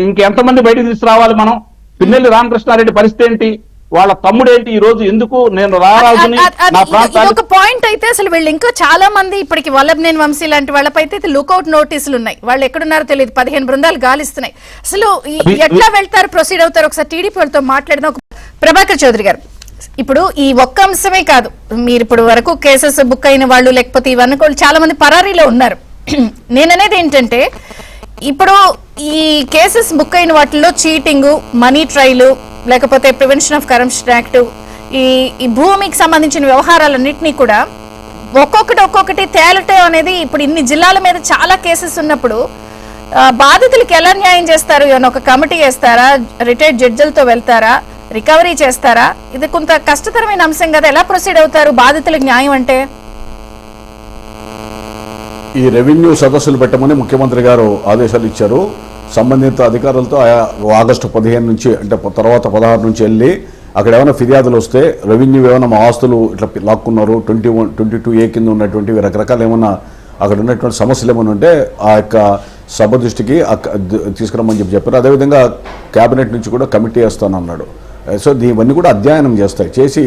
ఇంకెంతమంది బయటకు తీసుకురావాలి మనం? పిన్నెల్లి రామకృష్ణారెడ్డి పరిస్థితి ఏంటి? వాళ్ళ తమ్ముడేంటి? ఈ రోజు ఎందుకు నేను రారాజుని నా ప్రాంతానికి ఒక పాయింట్ అయితే అసలు వీళ్ళు ఇంకా చాలా మంది ఇప్పటికి వల్లభనేని వంశీ లాంటి వాళ్ళపైతే లుకౌట్ నోటీసులు ఉన్నాయి. వాళ్ళు ఎక్కడున్నారో తెలియదు. 15 బృందాలు గాలిస్తున్నాయి. అసలు ఎట్లా వెళ్తారు, ప్రొసీడ్ అవుతారు? ఒకసారి టీడీపీ వాళ్ళతో మాట్లాడదాం. ప్రభాకర్ చౌదరి గారు, ఇప్పుడు ఈ ఒక్క అంశమే కాదు, మీరు ఇప్పుడు వరకు కేసెస్ బుక్ అయిన వాళ్ళు లేకపోతే ఇవన్నీ కూడా చాలా మంది పరారీలో ఉన్నారు. నేననేది ఏంటంటే, ఇప్పుడు ఈ కేసెస్ బుక్ అయిన వాటిల్లో చీటింగ్, మనీ ట్రయల్, లేకపోతే ప్రివెన్షన్ ఆఫ్ కరప్షన్ యాక్ట్, ఈ భూమికి సంబంధించిన వ్యవహారాలన్నింటినీ కూడా ఒక్కొక్కటి తేలటం అనేది ఇప్పుడు ఇన్ని జిల్లాల మీద చాలా కేసెస్ ఉన్నప్పుడు బాధితులకి ఎలా న్యాయం చేస్తారు? ఏమైనా ఒక కమిటీ వేస్తారా? రిటైర్డ్ జడ్జిలతో వెళ్తారా? రికవరీ చేస్తారా? ఇది కొంత కష్టతరమైన అంశం కదా. ఎలా ప్రొసీడ్ అవుతారు బాధితులకు న్యాయం అంటే? ఈ రెవెన్యూ సదస్సులు పెట్టమని ముఖ్యమంత్రి గారు ఆదేశాలు ఇచ్చారు. సంబంధిత అధికారులతో ఆగస్టు 15 నుంచి అంటే తర్వాత 16 నుంచి వెళ్ళి అక్కడ ఏమైనా ఫిర్యాదులు వస్తే రెవెన్యూ ఏమైనా మా ఆస్తులు ఇట్లా లాక్కున్నారు 22A కింద ఉన్నటువంటివి రకరకాల ఏమన్నా అక్కడ ఉన్నటువంటి సమస్యలు ఏమైనా ఉంటే ఆ యొక్క సభ దృష్టికి తీసుకురమ్మని చెప్పారు. అదేవిధంగా క్యాబినెట్ నుంచి కూడా కమిటీ వేస్తానన్నాడు. సో ఇవన్నీ కూడా అధ్యయనం చేసి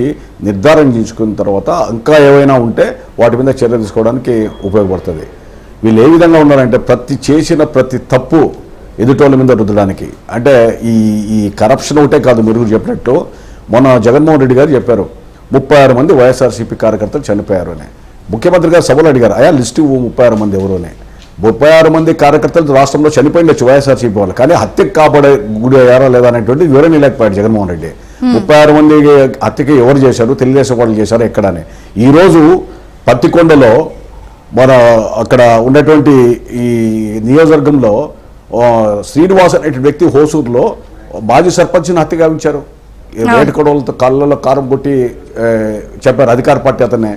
నిర్ధారణ చేయించుకున్న తర్వాత ఇంకా ఏవైనా ఉంటే వాటి మీద చర్య తీసుకోవడానికి ఉపయోగపడుతుంది. వీళ్ళు ఏ విధంగా ఉన్నారంటే చేసిన ప్రతి తప్పు ఎదుటోళ్ళ మీద రుద్దడానికి. అంటే ఈ కరప్షన్ ఒకటే కాదు, మీరు చెప్పినట్టు మొన్న జగన్మోహన్ రెడ్డి గారు చెప్పారు 36 మంది వైఎస్ఆర్సీపీ కార్యకర్తలు చనిపోయారు అని. ముఖ్యమంత్రి గారు సభలో అడిగారు, అయా లిస్టు 36 మంది ఎవరోనే. 36 మంది కార్యకర్తలు రాష్ట్రంలో చనిపోయిండొచ్చు వైఎస్ఆర్సీపీ వాళ్ళు, కానీ హత్యకు కాపాడే గుడి అయ్యారా లేదా అనేటువంటి వివరణ లేకపోయాడు జగన్మోహన్ రెడ్డి. 36 మంది హత్యకి ఎవరు చేశారు, తెలుగుదేశం వాళ్ళు చేశారు ఎక్కడని. ఈరోజు పత్తికొండలో మన అక్కడ ఉన్నటువంటి ఈ నియోజకవర్గంలో శ్రీనివాస్ అనే వ్యక్తి హోసూరులో మాజీ సర్పంచ్ని హత్య గావించారు. రేటు కొడవలతో కళ్ళలో కారం కొట్టి చెప్పారు అధికార పార్టీ అతనే.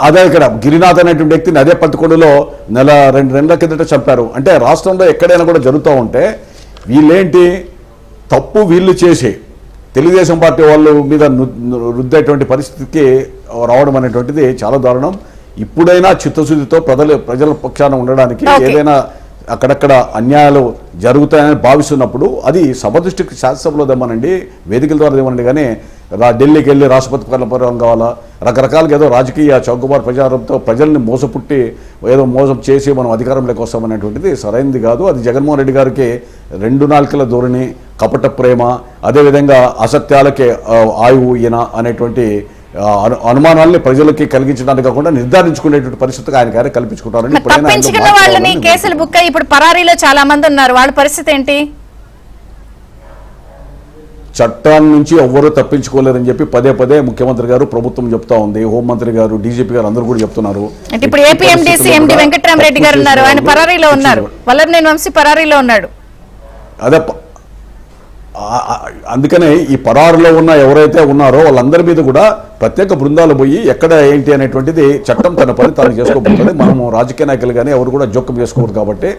అదే ఇక్కడ గిరినాథ్ అనేటువంటి వ్యక్తిని అదే పత్తికొండలో 2 నెలల కిందట చంపారు. అంటే రాష్ట్రంలో ఎక్కడైనా కూడా జరుగుతూ ఉంటే వీళ్ళేంటి తప్పు వీళ్ళు చేసి తెలుగుదేశం పార్టీ వాళ్ళు మీద రుద్దేటువంటి పరిస్థితికి రావడం అనేటువంటిది చాలా దారుణం. ఇప్పుడైనా చిత్తశుద్ధితో ప్రజల పక్షాన ఉండడానికి ఏదైనా అక్కడక్కడ అన్యాయాలు జరుగుతాయని భావిస్తున్నప్పుడు అది సభ దృష్టికి శాసనసభలో దేమనండి, వేదికల ద్వారా దేమనండి, కానీ ఢిల్లీకి వెళ్ళి రాష్ట్రపతి పరిపాలన కావాలా, రకరకాలుగా ఏదో రాజకీయ చౌకబారు ప్రచారంతో ప్రజల్ని మోసపుట్టి ఏదో మోసం చేసి మనం అధికారంలోకి వస్తామనేటువంటిది సరైనది కాదు. అది జగన్మోహన్ రెడ్డి గారికి 2 నాలుకల ధోరణి, కపట ప్రేమ, అదేవిధంగా అసత్యాలకే ఆయువు ఈయన అనేటువంటి అనుమానాలని ప్రజలకి కలిగించడానికి కాకుండా నిర్ధారించుకునేటువంటి పరిస్థితికి ఆయన కల్పించుకుంటారని. తప్పించుకున్న వాళ్ళని కేసులు బుక్ అయ్యి ఇప్పుడు పరారీలో చాలా మంది ఉన్నారు, వాళ్ళ పరిస్థితి ఏంటి? చట్టాన్ని నుంచి ఎవ్వరూ తప్పించుకోలేరని చెప్పి పదే ముఖ్యమంత్రి గారు ప్రభుత్వం చెప్తా ఉంది, హోంమంత్రి గారు, డీజీపీ గారు అందరూ కూడా చెప్తున్నారు. ఇప్పుడు ఏపీఎండీసీ ఎండి వెంకటరామరెడ్డి గారు ఉన్నారు, ఆయన పరారీలో ఉన్నారు, వల్లభనేని వంశీ పరారీలో ఉన్నాడు. అదే అందుకనే ఈ పరారులో ఉన్న ఎవరైతే ఉన్నారో వాళ్ళందరి మీద కూడా ప్రత్యేక బృందాలు పోయి ఎక్కడ ఏంటి అనేటువంటిది చట్టం తన పని తాను చేసుకోబోతుంది. మనము రాజకీయ నాయకులు కానీ ఎవరు కూడా జోక్యం చేసుకోకూడదు. కాబట్టి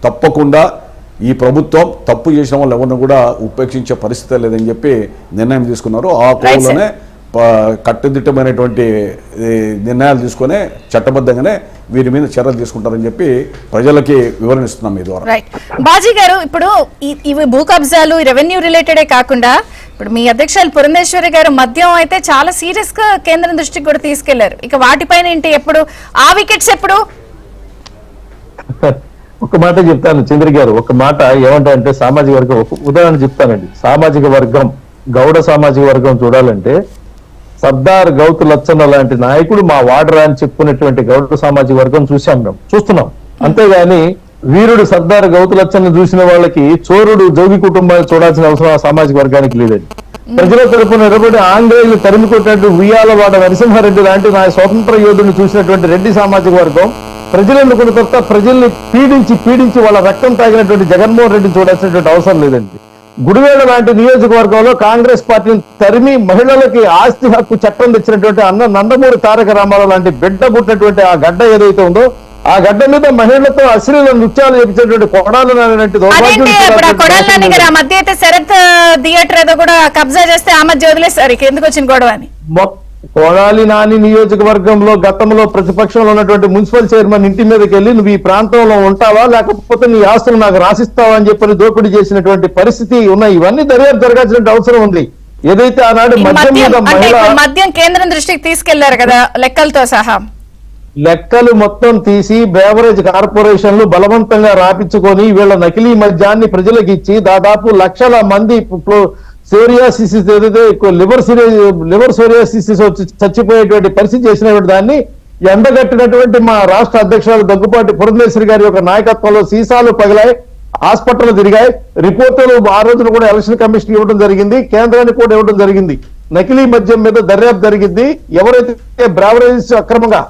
తప్పకుండా ఈ ప్రభుత్వం తప్పు చేసిన వాళ్ళు ఎవరిని కూడా ఉపేక్షించే పరిస్థితి లేదని చెప్పి నిర్ణయం తీసుకున్నారు. ఆ కోణంలోనే కట్టుదిట్టమైనటువంటి నిర్ణయాలు తీసుకునే చట్టబద్ధంగానే వీరి మీద చర్యలు తీసుకుంటారని చెప్పి ప్రజలకి వివరణిస్తున్నాం మీ ద్వారా. బాజీ గారు, ఇప్పుడు ఇవి భూ కబ్జాలు రెవెన్యూ రిలేటెడే కాకుండా ఇప్పుడు మీ అధ్యక్షులు పురంధేశ్వరి గారు మద్యం అయితే చాలా సీరియస్ గా కేంద్రం దృష్టికి కూడా తీసుకెళ్లారు. ఇక వాటిపైన ఏంటి, ఎప్పుడు ఆ వికెట్స్ ఎప్పుడు? ఒక మాట చెప్తాను చంద్ర గారు, ఒక మాట ఏమంటారంటే సామాజిక వర్గం, ఒక ఉదాహరణ చెప్తానండి. సామాజిక వర్గం, గౌడ సామాజిక వర్గం చూడాలంటే సర్దార్ గౌతు లచ్చన్న లాంటి నాయకుడు మా వాడరా అని చెప్పుకునేటువంటి గౌడ సామాజిక వర్గం చూస్తున్నాం. అంతేగాని వీరుడు సర్దార్ గౌతు లచ్చన్న చూసిన వాళ్ళకి చోరుడు జోగి కుటుంబాన్ని చూడాల్సిన అవసరం ఆ సామాజిక వర్గానికి లేదండి. ప్రజల తరపున నిలబడి ఆంగ్లేయులు తరిమి కొట్టినట్టు ఉయ్యాలవాడ నరసింహారెడ్డి లాంటి నా స్వతంత్ర యోధుని చూసినటువంటి రెడ్డి సామాజిక వర్గం ప్రజలను తప్ప ప్రజల్ని పీడించి వాళ్ళ రక్తం తాగినటువంటి జగన్మోహన్ రెడ్డిని చూడాల్సినటువంటి అవసరం లేదండి. గుడివేడ లాంటి నియోజకవర్గంలో కాంగ్రెస్ పార్టీని తరిమి మహిళలకి ఆస్తి హక్కు చట్టం తెచ్చినటువంటి నందమూరి తారక రామారావు లాంటి బిడ్డ పుట్టినటువంటి ఆ గడ్డ ఏదైతే ఉందో ఆ గడ్డ మీద మహిళలతో అశ్లీల నృత్యాలు చేపించేటువంటి మధ్య అయితే శరత్ థియేటర్ ఏదో కూడా కబ్జా చేస్తే ఆ మధ్య వదిలేసారు, ఎందుకు వచ్చిన గొడవ అని. కొడాలి నాని నియోజకవర్గంలో గతంలో ప్రతిపక్షంలో ఉన్నటువంటి మున్సిపల్ చైర్మన్ ఇంటి మీదకి వెళ్ళి నువ్వు ఈ ప్రాంతంలో ఉంటావా లేకపోతే నీ ఆస్తులు నాకు రాసిస్తావా అని చెప్పి దోపిడీ చేసినటువంటి పరిస్థితి ఉన్నాయి. ఇవన్నీ దర్యాప్తు జరగాల్సిన అవసరం ఉంది. ఏదైతే ఆనాడు మద్యం కేంద్రం దృష్టికి తీసుకెళ్లారు కదా లెక్కలతో సహా, లెక్కలు మొత్తం తీసి బేవరేజ్ కార్పొరేషన్లు బలవంతంగా రాపించుకొని వీళ్ళ నకిలీ మద్యాన్ని ప్రజలకు ఇచ్చి దాదాపు లక్షల మంది సోరియాసిస్ ఏదైతే లివర్ సోరియాసిస్ వచ్చి చచ్చిపోయేటువంటి పరిస్థితి చేసినటువంటి దాన్ని ఎండగట్టినటువంటి మా రాష్ట్ర అధ్యక్షురాలు దగ్గుపాటి పురంధేశ్వరి గారి యొక్క నాయకత్వంలో సీసాలు పగిలాయి, హాస్పిటల్ తిరిగాయి, రిపోర్టులు ఆ రోజున కూడా ఎలక్షన్ కమిషన్ ఇవ్వడం జరిగింది, కేంద్రానికి కూడా ఇవ్వడం జరిగింది. నకిలీ మద్యం మీద దర్యాప్తు జరిగింది. ఎవరైతే బ్రావరేజ్ అక్రమంగా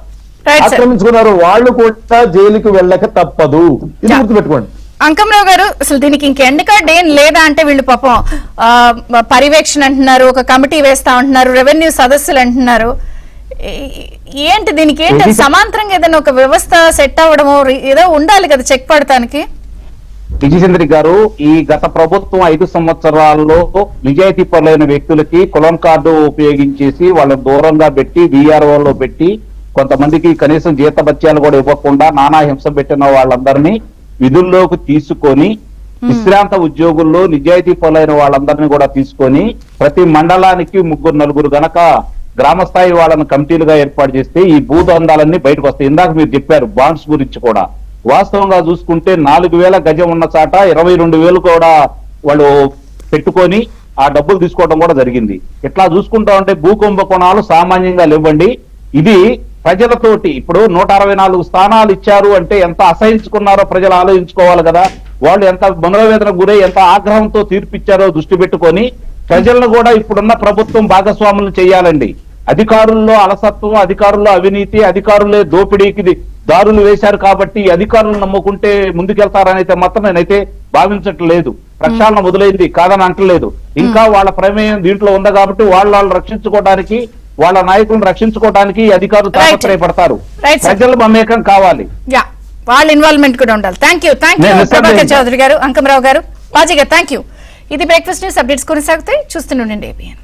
ఆక్రమించుకున్నారో వాళ్ళు కూడా జైలుకు వెళ్ళక తప్పదు. ఇది గుర్తుపెట్టుకోండి. అంకంరావు గారు, అసలు దీనికి ఇంక ఎండ్ కార్డ్ ఏం లేదా అంటే వీళ్ళు పాపం పర్యవేక్షణ అంటున్నారు, ఒక కమిటీ వేస్తా అంటున్నారు, రెవెన్యూ సదస్సులు అంటున్నారు. ఏంటి దీనికి ఏంటి సమాంతరంగా ఏదైనా ఒక వ్యవస్థ సెట్ అవ్వడము ఏదో ఉండాలి కదా చెక్ పడటానికి? విజయచంద్రి గారు, ఈ గత ప్రభుత్వం 5 సంవత్సరాల్లో నిజాయితీ పరులైన వ్యక్తులకి కులం కార్డు ఉపయోగించేసి వాళ్ళని దూరంగా పెట్టి VRO పెట్టి కొంతమందికి కనీసం జీతభత్యాలు కూడా ఇవ్వకుండా నానా హింస పెట్టిన వాళ్ళందరినీ విధుల్లోకి తీసుకొని విశ్రాంత ఉద్యోగుల్లో నిజాయితీ పరులైన వాళ్ళందరినీ కూడా తీసుకొని ప్రతి మండలానికి 3-4 గనక గ్రామ స్థాయి వాళ్ళని కమిటీలుగా ఏర్పాటు చేస్తే ఈ భూదందాలన్నీ బయటకు వస్తాయి. ఇందాక మీరు చెప్పారు బాండ్స్ గురించి కూడా. వాస్తవంగా చూసుకుంటే 4,000 గజం ఉన్న చాట 22,000 కూడా వాళ్ళు పెట్టుకొని ఆ డబ్బులు తీసుకోవడం కూడా జరిగింది. ఇట్లా చూసుకుంటా ఉంటే భూ కుంభకోణాలు సామాన్యంగా లేవండి. ఇది ప్రజలతోటి ఇప్పుడు 164 స్థానాలు ఇచ్చారు అంటే ఎంత అసహించుకున్నారో ప్రజలు ఆలోచించుకోవాలి కదా. వాళ్ళు ఎంత మనోవేదనకు గురై ఎంత ఆగ్రహంతో తీర్పిచ్చారో దృష్టి పెట్టుకొని ప్రజలను కూడా ఇప్పుడున్న ప్రభుత్వం భాగస్వాములు చేయాలండి. అధికారుల్లో అలసత్వం, అధికారుల్లో అవినీతి, అధికారులే దోపిడీకి దారులు వేశారు కాబట్టి అధికారులను నమ్ముకుంటే ముందుకెళ్తారనైతే మాత్రం నేనైతే భావించట్లేదు. ప్రక్షాళన మొదలైంది కాదని అంటలేదు. ఇంకా వాళ్ళ ప్రమేయం దీంట్లో ఉంది కాబట్టి వాళ్ళని రక్షించుకోవడానికి, వాళ్ళ నాయకులను రక్షించుకోవడానికి అధికారులు తాపత్రయపడతారు. ప్రజలు మమేకం కావాలి, వాళ్ళ ఇన్వాల్వ్మెంట్ కూడా ఉండాలి. థ్యాంక్ యూ ప్రభాకర్ చౌదరి గారు, అంకమరావు గారు, బాజీ గారు, థ్యాంక్ యూ. ఇది బ్రేక్ఫాస్ట్ న్యూస్. అప్డేట్స్ కొనసాగుతాయి, చూస్తూనే ఉండండి ABN.